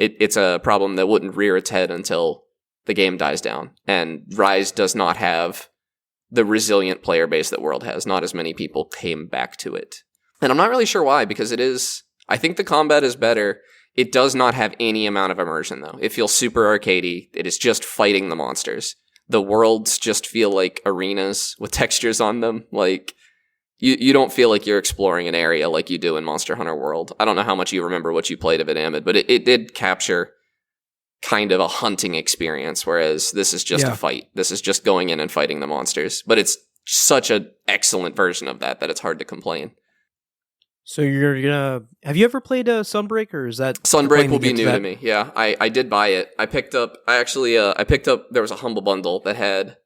It's a problem that wouldn't rear its head until the game dies down. And Rise does not have the resilient player base that World has. Not as many people came back to it. And I'm not really sure why, because I think the combat is better. It does not have any amount of immersion, though. It feels super arcadey. It is just fighting the monsters. The worlds just feel like arenas with textures on them. Like, you don't feel like you're exploring an area like you do in Monster Hunter World. I don't know how much you remember what you played of it, Amit, but it did capture kind of a hunting experience, whereas this is just a fight. This is just going in and fighting the monsters. But it's such an excellent version of that it's hard to complain. So you're gonna... Have you ever played Sunbreak, or is that... Sunbreak will be new to me, yeah. I did buy it. I picked up... There was a Humble Bundle that had...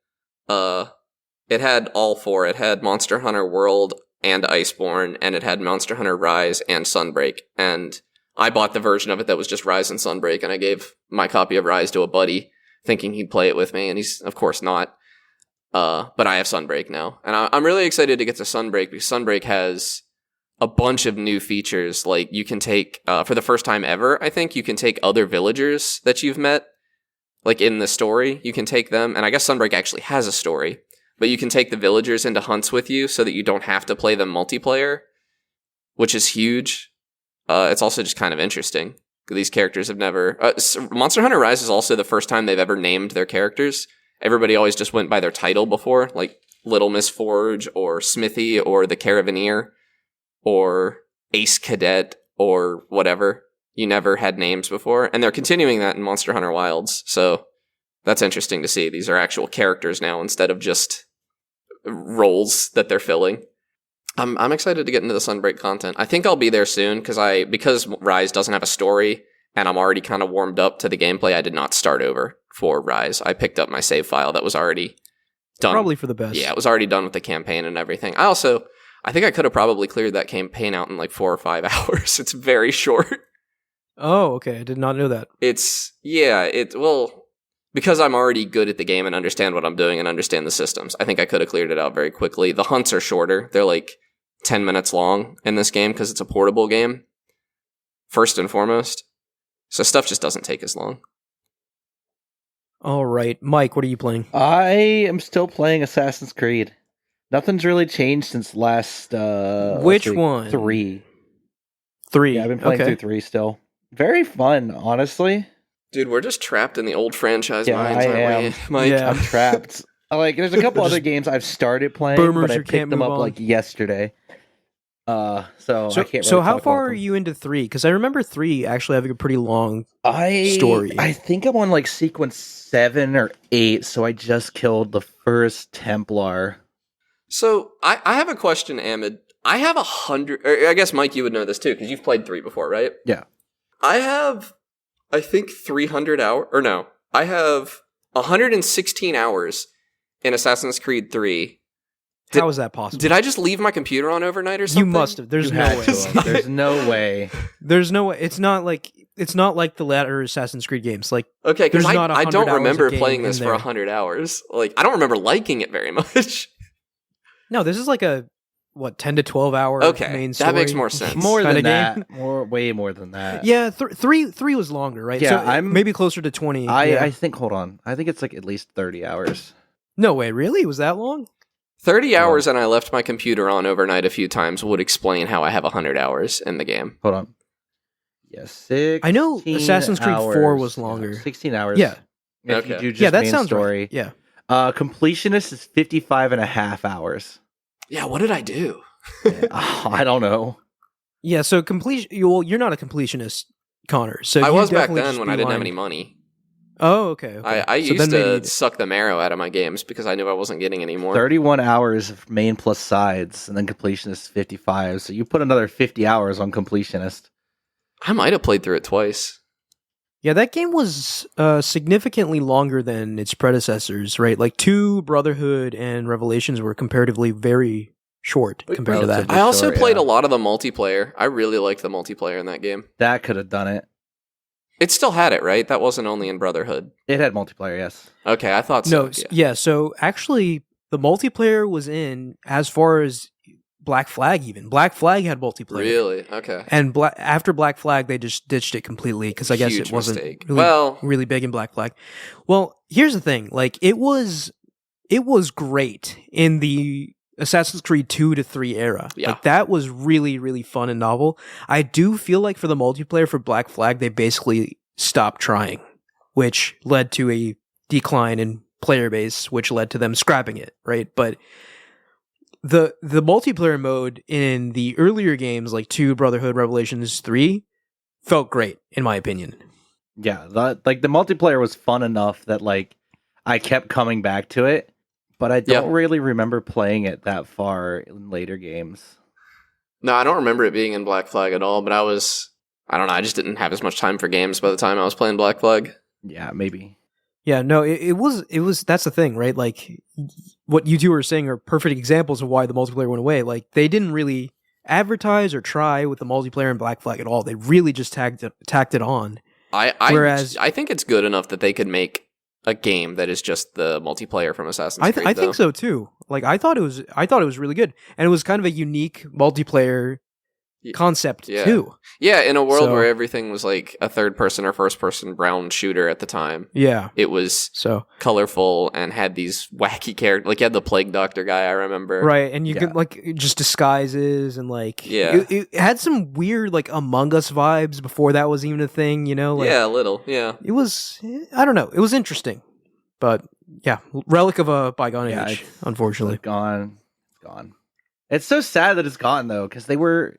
It had all four. It had Monster Hunter World and Iceborne, and it had Monster Hunter Rise and Sunbreak. And I bought the version of it that was just Rise and Sunbreak, and I gave my copy of Rise to a buddy, thinking he'd play it with me, and he's, of course, not. But I have Sunbreak now. And I'm really excited to get to Sunbreak, because Sunbreak has a bunch of new features. Like, you can take, for the first time ever, I think, you can take other villagers that you've met, like in the story. You can take them, and I guess Sunbreak actually has a story. But you can take the villagers into hunts with you so that you don't have to play them multiplayer, which is huge. It's also just kind of interesting. These characters have never... Monster Hunter Rise is also the first time they've ever named their characters. Everybody always just went by their title before, like Little Miss Forge, or Smithy, or the Caravaneer, or Ace Cadet, or whatever. You never had names before. And they're continuing that in Monster Hunter Wilds, so... That's interesting to see. These are actual characters now instead of just roles that they're filling. I'm excited to get into the Sunbreak content. I think I'll be there soon because Rise doesn't have a story and I'm already kind of warmed up to the gameplay. I did not start over for Rise. I picked up my save file that was already done. Probably for the best. Yeah, it was already done with the campaign and everything. I think I could have probably cleared that campaign out in like 4 or 5 hours. It's very short. Oh, okay. I did not know that. Because I'm already good at the game and understand what I'm doing and understand the systems, I think I could have cleared it out very quickly. The hunts are shorter. They're like 10 minutes long in this game because it's a portable game, first and foremost. So stuff just doesn't take as long. All right. Mike, what are you playing? I am still playing Assassin's Creed. Nothing's really changed since last... Which one? 3. 3. Yeah, I've been playing through 3 still. Very fun, honestly. Dude, we're just trapped in the old franchise Yeah, minds, aren't we, Mike? Yeah. I'm trapped. There's a couple other games I've started playing, boomers but I who can't picked them move up on. like yesterday. So I can't really So how talk far about are them. you into 3? Because I remember 3 actually having a pretty long story. I think I'm on like sequence 7 or 8, so I just killed the first Templar. So I have a question, Ahmed. I have 100... Or I guess, Mike, you would know this too, because you've played 3 before, right? Yeah. I have... I think 300 hours, or no, I have 116 hours in Assassin's Creed 3, How is that possible? Did I just leave my computer on overnight or something? You must have. There's You no had way. to. There's no way. There's no way. It's not like the latter Assassin's Creed games. Like, Okay, because There's not I 100 don't hours remember of game playing in this for there. 100 hours. Like, I don't remember liking it very much. no, this is like a 10 to 12 hour Okay, main that story. makes more sense. More Kinda than game. that. Way more than that. Yeah, three was longer, right? Yeah, so I'm- maybe closer to 20. yeah. I think, hold on. I think it's like at least 30 hours. No way, really? It was that long? 30 hours and I left my computer on overnight a few times would explain how I have 100 hours in the game. Hold on. Yeah, 16 I know Assassin's Creed 4 hours. was longer. 16 hours. Yeah. If you Okay. do just Yeah, that main sounds story. right. Yeah. Completionist is 55 and a half hours. Yeah, what did I do? I don't know. Yeah, so you're not a completionist, Connor. So I you was back definitely then just when I didn't have any beelined- money. Oh, okay. I So used then to maybe- suck the marrow out of my games because I knew I wasn't getting any more. 31 hours of main plus sides, and then completionist is 55. So you put another 50 hours on completionist. I might have played through it twice. Yeah, that game was significantly longer than its predecessors, right? Like 2, Brotherhood, and Revelations were comparatively very short compared to that. relatively- I also Sure, played yeah. a lot of the multiplayer. I really liked the multiplayer in that game. That could have done it. It still had it, right? That wasn't only in Brotherhood. It had multiplayer, yes. Okay, I thought so. No, so actually, the multiplayer was in as far as Black Flag even. Black Flag had multiplayer. Really? Okay. And after Black Flag, they just ditched it completely because I guess Huge it wasn't mistake. really, Well- really big in Black Flag. Well, here's the thing: like it was great in the Assassin's Creed 2 to 3 era. Yeah. Like that was really, really fun and novel. I do feel like for the multiplayer for Black Flag, they basically stopped trying, which led to a decline in player base, which led to them scrapping it, right? But the multiplayer mode in the earlier games like 2, Brotherhood, Revelations 3 felt great in my opinion. Yeah, the multiplayer was fun enough that like I kept coming back to it, but I don't really remember playing it that far in later games. No, I don't remember it being in Black Flag at all, but I don't know, I just didn't have as much time for games by the time I was playing Black Flag. Yeah, maybe. Yeah, no, it was that's the thing, right? Like what you two were saying are perfect examples of why the multiplayer went away. Like they didn't really advertise or try with the multiplayer in Black Flag at all. They really just tacked it on. Whereas- I think it's good enough that they could make a game that is just the multiplayer from Assassin's Creed. I think so too. Like I thought it was really good, and it was kind of a unique multiplayer concept Yeah. too. Yeah, in a world So- where everything was like a third person or first person brown shooter at the time, Yeah. it was So colorful and had these wacky characters. Like you had the Plague Doctor guy, I remember. right, and you Yeah. could like just disguises and like Yeah. it had some weird like Among Us vibes before that was even a thing. You know, like, Yeah, a little. Yeah. it was I don't know, it was interesting, but yeah, relic of a bygone Yeah, age, it's unfortunately. Gone. It's so sad that it's gone though, because they were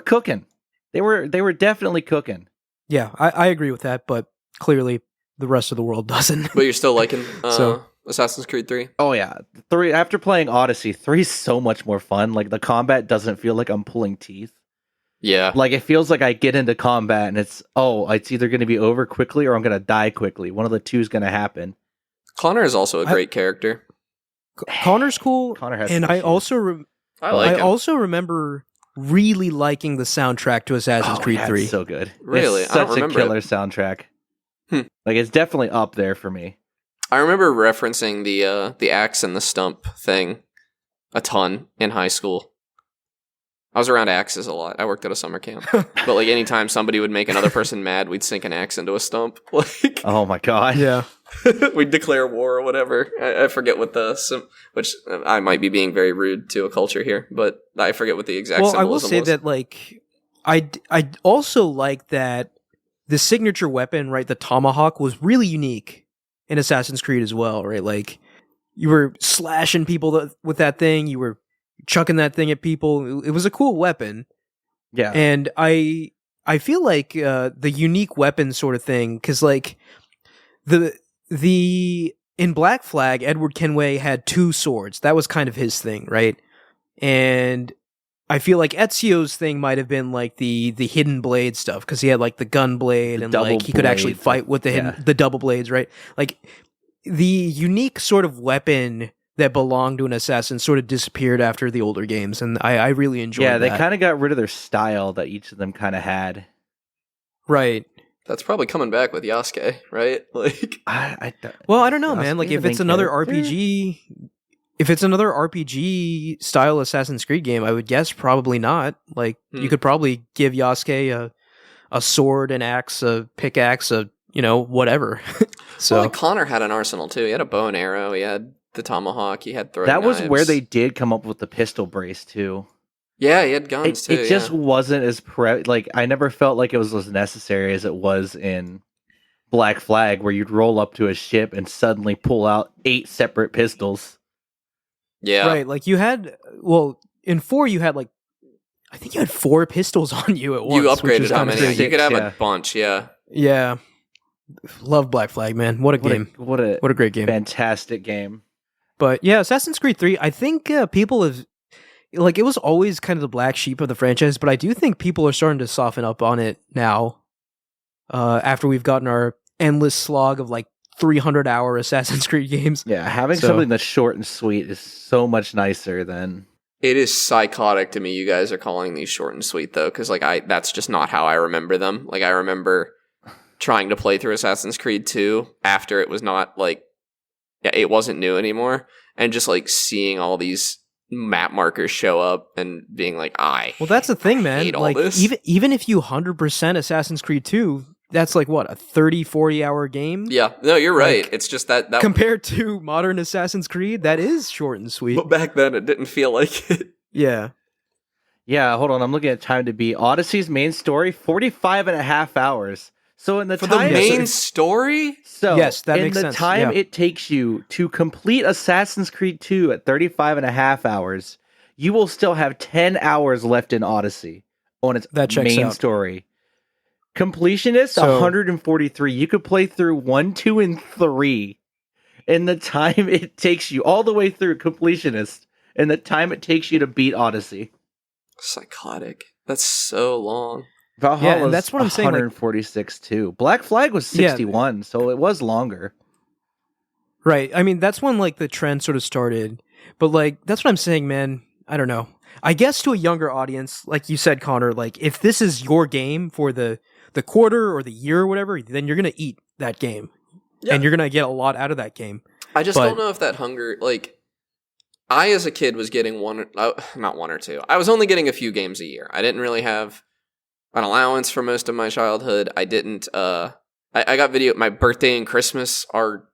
cooking. They were definitely cooking. Yeah, I agree with that, but clearly the rest of the world doesn't. But you're still liking So- Assassin's Creed 3? Oh yeah, 3 after playing Odyssey, 3 is so much more fun. Like the combat doesn't feel like I'm pulling teeth. Yeah. Like it feels like I get into combat and it's either going to be over quickly or I'm going to die quickly. One of the two is going to happen. Connor is also a great character. Connor's cool, Connor has and some I issues. also I like I him. also remember really liking the soundtrack to Assassin's Creed yeah, 3. it's so good. Really? It's I don't such a remember killer soundtrack. Like it's definitely up there for me. I remember referencing the axe and the stump thing a ton in high school. I was around axes a lot. I worked at a summer camp. But like anytime somebody would make another person mad, we'd sink an axe into a stump. Like Oh my god. Yeah. we'd declare war or whatever. I forget what which I might be being very rude to a culture here, but I forget what the exact Well, I will symbolism say was. that like I also like that the signature weapon, right, the tomahawk was really unique in Assassin's Creed as well, right? Like you were slashing people with that thing, you were chucking that thing at people. It was a cool weapon. Yeah. And I feel like the unique weapon sort of thing, because like the in Black Flag, Edward Kenway had 2 swords. That was kind of his thing, right? And I feel like Ezio's thing might have been like the hidden blade stuff, because he had like the gun blade The and double like he could actually blades, fight with the yeah. the double blades, right? Like the unique sort of weapon that belonged to an assassin sort of disappeared after the older games, and I really enjoyed that. Yeah, they kind of got rid of their style that each of them kind of had. Right. That's probably coming back with Yasuke, right? Like, Well, I don't know, man. Like, if it's another RPG, if it's another RPG style Assassin's Creed game, I would guess probably not. Like, you could probably give Yasuke a sword, an axe, a pickaxe, whatever. So, well, like Connor had an arsenal too. He had a bow and arrow. He had the tomahawk. He had throwing That was knives. where they did come up with the pistol brace too. Yeah, he had guns too. It just wasn't as like I never felt like it was as necessary as it was in Black Flag, where you'd roll up to a ship and suddenly pull out 8 separate pistols. Yeah, right. Like you had, in 4 you had I think you had 4 pistols on you at once. You upgraded how many? Crazy. You could have Yeah. a bunch. Yeah. Yeah. Love Black Flag, man. What a game. What a Great game. Fantastic game. But yeah, Assassin's Creed 3, I think people have, it was always kind of the black sheep of the franchise, but I do think people are starting to soften up on it now, after we've gotten our endless slog of 300-hour Assassin's Creed games. Yeah, having something that's short and sweet is so much nicer than... It is psychotic to me you guys are calling these short and sweet, though, because that's just not how I remember them. I remember trying to play through Assassin's Creed 2 after it was not, it wasn't new anymore, and just, seeing all these map markers show up and being like, well, that's the thing, man. hate all this. Even if you 100% Assassin's Creed 2, that's a 30-40 hour game? Yeah, no, you're right. It's just that compared to modern Assassin's Creed, that is short and sweet. But back then, it didn't feel like it. Yeah. Yeah, hold on. I'm looking at time to beat. Odyssey's main story, 45 and a half hours. So in the For time... the main story? So yes, that in makes the sense. time Yeah. it takes you to complete Assassin's Creed 2 at 35 and a half hours, you will still have 10 hours left in Odyssey on its That checks main out. story. Completionist, So- 143. You could play through 1, 2, and 3 in the time it takes you, all the way through Completionist, in the time it takes you to beat Odyssey. Psychotic. That's so long. Valhalla Yeah, and that's what I'm saying, 146 too. Black Flag was 61, so it was longer. Right. I mean, that's when the trend sort of started. But that's what I'm saying, man. I don't know. I guess to a younger audience, like you said, Connor, if this is your game for the quarter or the year or whatever, then you're going to eat that game. Yeah. And you're going to get a lot out of that game. I just don't know if that hunger, I as a kid was getting not one or two. I was only getting a few games a year. I didn't really have an allowance for most of my childhood. I didn't, I got my birthday and Christmas are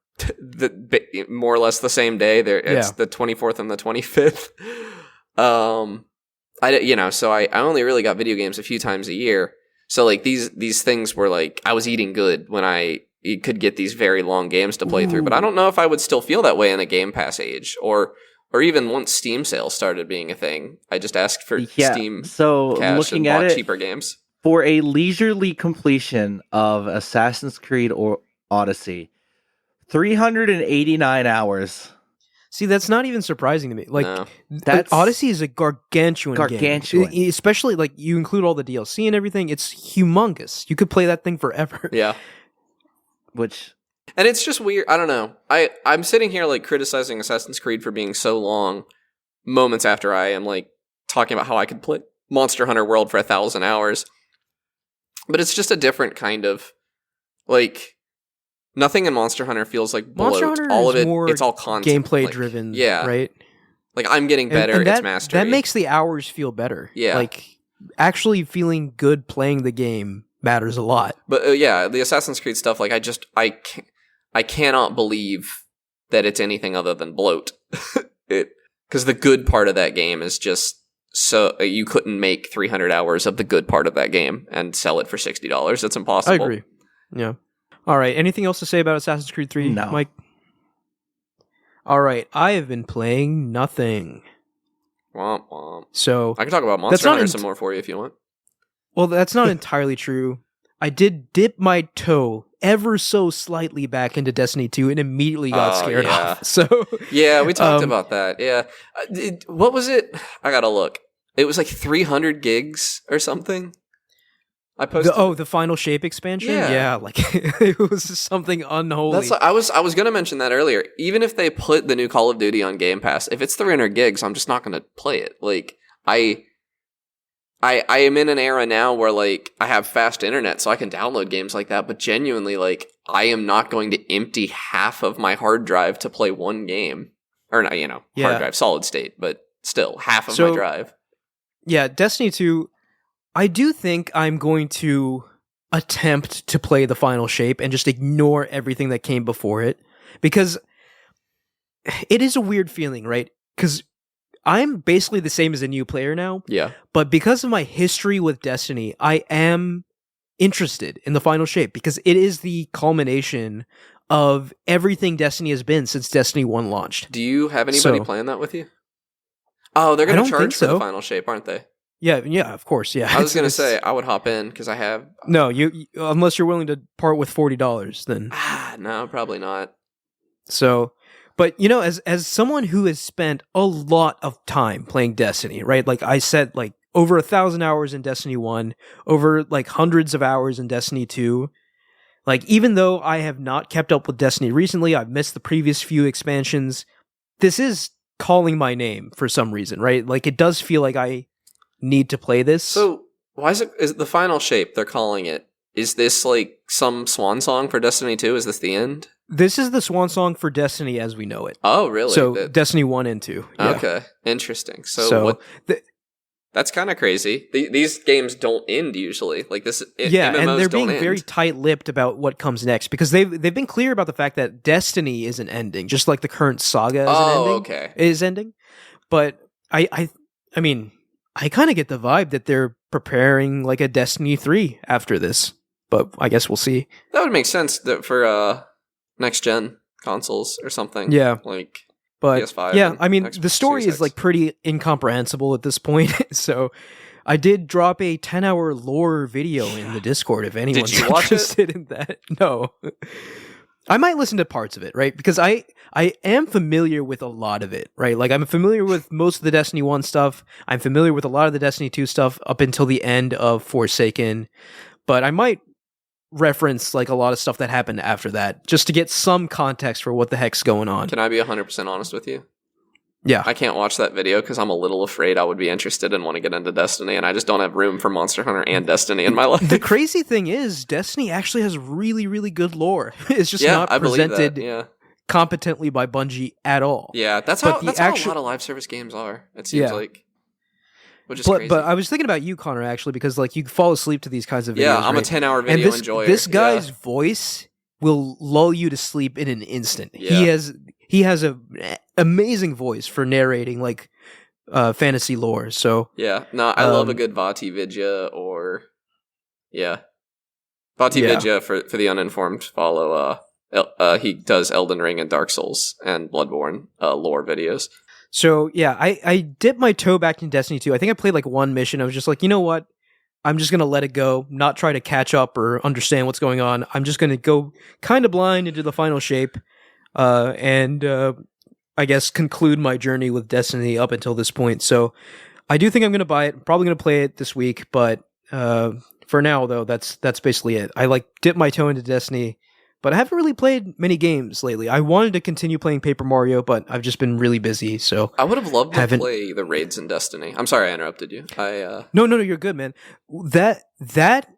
more or less the same day. It's the 24th and the 25th. So I only really got video games a few times a year. So these things were I was eating good when I could get these very long games to play through. But I don't know if I would still feel that way in a Game Pass age or even once Steam sales started being a thing. I just asked for Steam so cash looking and at bought it, cheaper games. For a leisurely completion of Assassin's Creed or Odyssey, 389 hours. See, that's not even surprising to me. No. That's Odyssey is a gargantuan gargantuan. game. Especially you include all the DLC and everything. It's humongous. You could play that thing forever. Yeah. And it's just weird. I don't know. I'm sitting here criticizing Assassin's Creed for being so long moments after I am talking about how I could play Monster Hunter World for 1,000 hours. But it's just a different kind of nothing in Monster Hunter feels like bloat. Monster Hunter all of is it, more it's all content. gameplay driven. Yeah. Right? I'm getting better. And It's mastery. that makes the hours feel better. Yeah. Actually feeling good playing the game matters a lot. But the Assassin's Creed stuff, I cannot believe that it's anything other than bloat. Because the good part of that game is just so you couldn't make 300 hours of the good part of that game and sell it for $60. It's impossible. I agree. Yeah. All right. Anything else to say about Assassin's Creed 3, No. Mike? All right. I have been playing nothing. Womp womp. So I can talk about That's Monster not Hunter in- some more for you if you want. Well, that's not entirely true. I did dip my toe ever so slightly back into Destiny 2 and immediately got scared yeah. off. So Yeah, we talked about that. Yeah. What was it? I gotta look. It was 300 gigs or something. I posted. The final shape expansion. Yeah. Yeah, like it was something unholy. That's I was gonna mention that earlier. Even if they put the new Call of Duty on Game Pass, if it's 300 gigs, I'm just not gonna play it. Like I am in an era now where like I have fast internet, so I can download games like that. But genuinely, like I am not going to empty half of my hard drive to play one game, or not, hard drive, solid state, but still half of my drive. Yeah, Destiny 2. I do think I'm going to attempt to play the final shape and just ignore everything that came before it, because it is a weird feeling, right? Because I'm basically the same as a new player now. Yeah. But because of my history with Destiny, I am interested in the final shape because it is the culmination of everything Destiny has been since Destiny 1 launched. Do you have anybody playing that with you? Oh, they're going to charge for the final shape, aren't they? Yeah, of course, yeah. I was going to say, I would hop in, because I have... No, you unless you're willing to part with $40, then... No, probably not. So, but, as someone who has spent a lot of time playing Destiny, right? Like I said, like, over 1,000 hours in Destiny 1, over, like, hundreds of hours in Destiny 2. Like, even though I have not kept up with Destiny recently, I've missed the previous few expansions, this is calling my name for some reason, right? Like, it does feel like I need to play this. So why is it the final shape they're calling it? Is this like some swan song for Destiny 2? Is this the end? This is the swan song for Destiny as we know it. Oh, really? So Destiny 1 and 2. Yeah. Okay, interesting. So that's kind of crazy. These games don't end usually. Like this, yeah, MMOs and they're being don't very end. tight-lipped about what comes next because they've been clear about the fact that Destiny isn't ending, just like the current saga is ending. But I mean, I kind of get the vibe that they're preparing like a Destiny 3 after this, but I guess we'll see. That would make sense for next gen consoles or something. Yeah, like. But PS5 yeah, I mean, the story Series is like pretty incomprehensible at this point. So I did drop a 10-hour lore video in the Discord if anyone's Did you watch interested in that. No. I might listen to parts of it, right? Because I am familiar with a lot of it, right? Like I'm familiar with most of the Destiny 1 stuff. I'm familiar with a lot of the Destiny 2 stuff up until the end of Forsaken. But I might reference like a lot of stuff that happened after that just to get some context for what the heck's going on. Can I be 100% honest with you? Yeah. I can't watch that video because I'm a little afraid I would be interested and want to get into Destiny, and I just don't have room for Monster Hunter and Destiny in my life. The crazy thing is, Destiny actually has really, really good lore. It's just not presented competently by Bungie at all. Yeah, that's how a lot of live service games are, it seems like. Which is crazy. But I was thinking about you, Connor, actually, because like you fall asleep to these kinds of videos. Yeah, I'm right? a 10-hour video enjoyer. This guy's voice will lull you to sleep in an instant. Yeah. He has a amazing voice for narrating like fantasy lore. So yeah, no, I love a good Vati Vidya or Vati Vidya for the uninformed follow. He does Elden Ring and Dark Souls and Bloodborne lore videos. So, yeah, I dipped my toe back in Destiny 2. I think I played like one mission. I was just like, you know what? I'm just going to let it go, not try to catch up or understand what's going on. I'm just going to go kind of blind into the final shape and I guess conclude my journey with Destiny up until this point. So I do think I'm going to buy it. I'm probably going to play it this week, but for now, though, that's basically it. I like dipped my toe into Destiny. But I haven't really played many games lately. I wanted to continue playing Paper Mario, but I've just been really busy, so... I would have loved to play the raids in Destiny. I'm sorry I interrupted you. No, you're good, man. That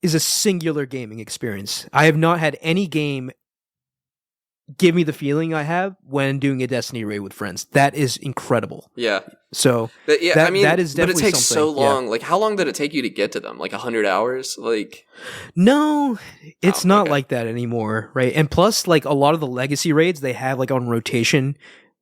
is a singular gaming experience. I have not had any game give me the feeling I have when doing a Destiny raid with friends. That is incredible. Yeah. So, that is definitely but it takes something. So long. Yeah. Like, how long did it take you to get to them? Like 100 hours? Like, no, it's not like that anymore, right? And plus, like a lot of the legacy raids they have like on rotation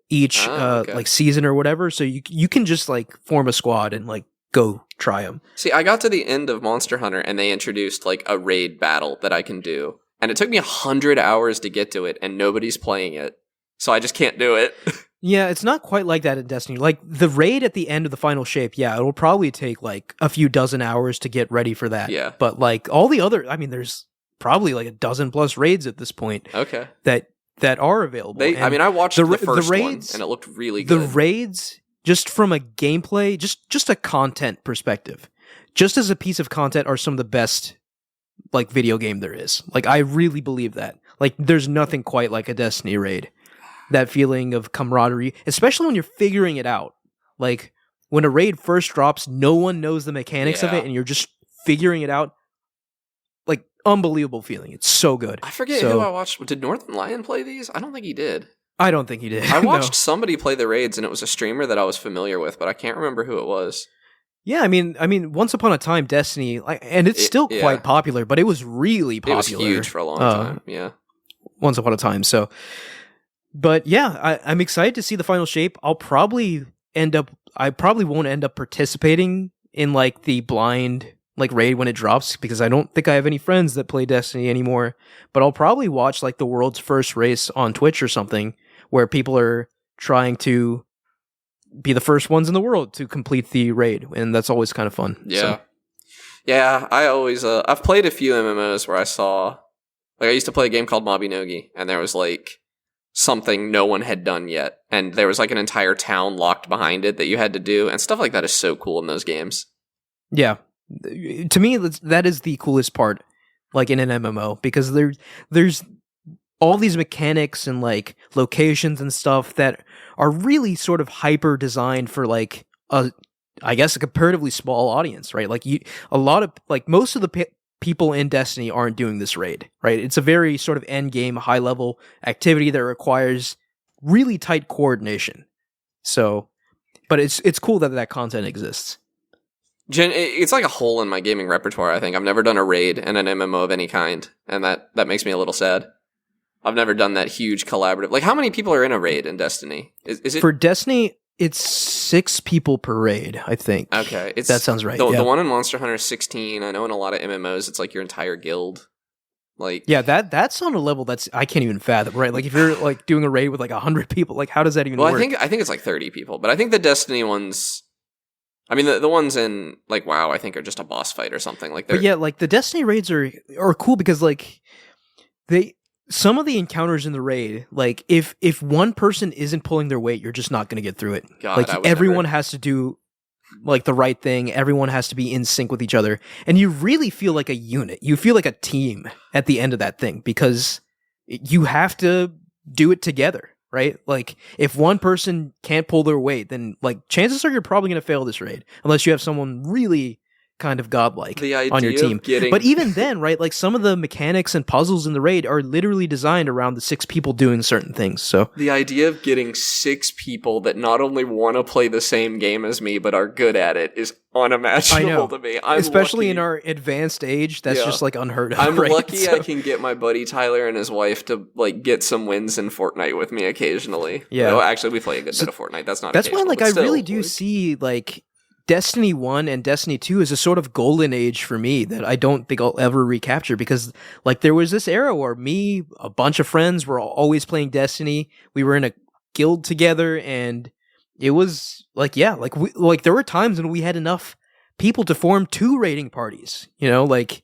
each like season or whatever. So you can just like form a squad and like go try them. See, I got to the end of Monster Hunter and they introduced like a raid battle that I can do. And it took me 100 hours to get to it, and nobody's playing it. So I just can't do it. Yeah, it's not quite like that in Destiny. Like, the raid at the end of the final shape, yeah, it'll probably take, like, a few dozen hours to get ready for that. Yeah. But, like, all the other... I mean, there's probably, like, a dozen plus raids at this point. Okay. That are available. I watched the first raids, one, and it looked really good. The raids, just from a gameplay, just a content perspective, just as a piece of content, are some of the best like video game there is. Like, I really believe that. Like, there's nothing quite like a Destiny raid. That feeling of camaraderie, especially when you're figuring it out. Like, when a raid first drops, no one knows the mechanics of it, and you're just figuring it out. Like, unbelievable feeling. It's so good. I forget who I watched. Did Northern Lion play these? I don't think he did. I don't think he did. I watched somebody play the raids, and it was a streamer that I was familiar with, but I can't remember who it was. Yeah, I mean, once upon a time, Destiny, and it's still quite popular, but it was really popular. It was huge for a long time. Yeah, once upon a time. So, but yeah, I'm excited to see the final shape. I probably won't end up participating in like the blind like raid when it drops, because I don't think I have any friends that play Destiny anymore. But I'll probably watch like the world's first race on Twitch or something, where people are trying to be the first ones in the world to complete the raid, and that's always kind of fun. Yeah. I always I've played a few MMOs where I saw, like, I used to play a game called Mabinogi, and there was like something no one had done yet, and there was like an entire town locked behind it that you had to do, and stuff like that is so cool in those games. Yeah, to me that is the coolest part, like in an MMO, because there's all these mechanics and like locations and stuff that are really sort of hyper designed for like I guess a comparatively small audience, right? Like most of the people in Destiny aren't doing this raid, right? It's a very sort of end game, high level activity that requires really tight coordination. So, but it's cool that content exists. It's like a hole in my gaming repertoire. I think I've never done a raid and an MMO of any kind, and that makes me a little sad. I've never done that huge collaborative. Like, how many people are in a raid in Destiny? Is it for Destiny? It's 6 people per raid, I think. Okay, that sounds right. The one in Monster Hunter is 16. I know in a lot of MMOs, it's like your entire guild. Like, yeah, that's on a level that's I can't even fathom. Right? Like, if you're like doing a raid with like 100 people, like how does that even work? I think it's like 30 people, but I think the Destiny ones. I mean, the ones in like WoW, I think are just a boss fight or something like that. But yeah, like the Destiny raids are cool because like some of the encounters in the raid, like if one person isn't pulling their weight, you're just not going to get through it. God, like everyone has to do like the right thing. Everyone has to be in sync with each other, and you really feel like a unit. You feel like a team at the end of that thing because you have to do it together, right? Like if one person can't pull their weight, then like chances are you're probably going to fail this raid unless you have someone really kind of godlike on your team. But even then, right, like some of the mechanics and puzzles in the raid are literally designed around the 6 people doing certain things. So the idea of getting 6 people that not only want to play the same game as me but are good at it is unimaginable to me. Especially lucky. In our advanced age, that's just like unheard of. I'm right? lucky I can get my buddy Tyler and his wife to like get some wins in Fortnite with me occasionally. Yeah, well, actually we play a good bit of Fortnite. That's why like I really do see like Destiny 1 and Destiny 2 is a sort of golden age for me that I don't think I'll ever recapture, because like there was this era where me, a bunch of friends were always playing Destiny. We were in a guild together, and it was like, yeah, like there were times when we had enough people to form 2 raiding parties, you know, like,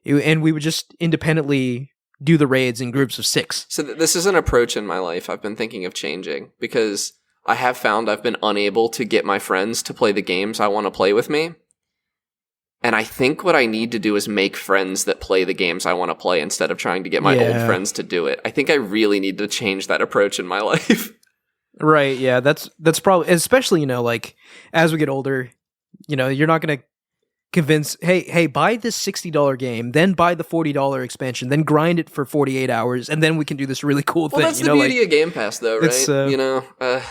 and we would just independently do the raids in groups of 6. So this is an approach in my life I've been thinking of changing, because I have found I've been unable to get my friends to play the games I want to play with me. And I think what I need to do is make friends that play the games I want to play instead of trying to get my old friends to do it. I think I really need to change that approach in my life. Right, yeah, that's probably, especially, you know, like, as we get older, you know, you're not going to convince, hey, buy this $60 game, then buy the $40 expansion, then grind it for 48 hours, and then we can do this really cool thing. Well, that's the beauty of Game Pass, though, right? You know,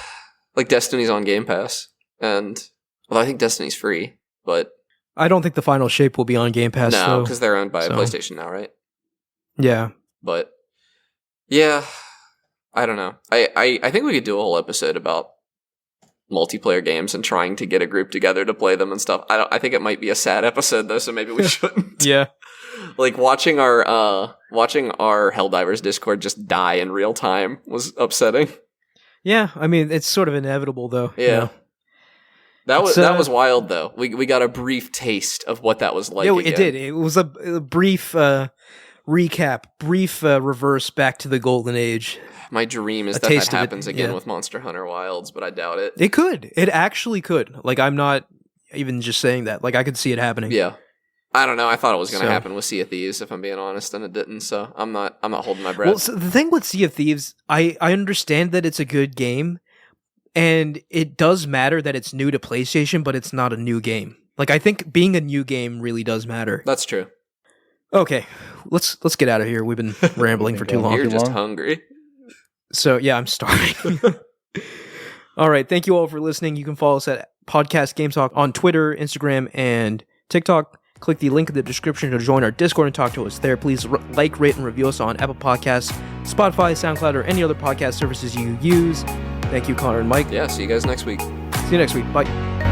like Destiny's on Game Pass, and I think Destiny's free, but I don't think the final shape will be on Game Pass. No, because they're owned by PlayStation now, right? Yeah, but yeah, I don't know. I think we could do a whole episode about multiplayer games and trying to get a group together to play them and stuff. I think it might be a sad episode though, so maybe we shouldn't. Yeah, like watching our Helldivers Discord just die in real time was upsetting. Yeah, I mean, it's sort of inevitable, though. Yeah. You know? That was wild, though. We got a brief taste of what that was like. Yeah, it did. It was a brief recap, brief reverse back to the golden age. My dream is that happens again with Monster Hunter Wilds, but I doubt it. It could. It actually could. Like, I'm not even just saying that. Like, I could see it happening. Yeah. I don't know. I thought it was going to So- happen with Sea of Thieves, if I'm being honest, and it didn't. So I'm not holding my breath. Well, so the thing with Sea of Thieves, I understand that it's a good game, and it does matter that it's new to PlayStation, but it's not a new game. Like, I think being a new game really does matter. That's true. Okay, let's get out of here. We've been rambling for too long. You're just hungry. So yeah, I'm starving. All right, thank you all for listening. You can follow us at Podcast Game Talk on Twitter, Instagram, and TikTok. Click the link in the description to join our Discord and talk to us there. Please like, rate, and review us on Apple Podcasts, Spotify, SoundCloud, or any other podcast services you use. Thank you, Connor and Mike. Yeah, see you guys next week. See you next week. Bye.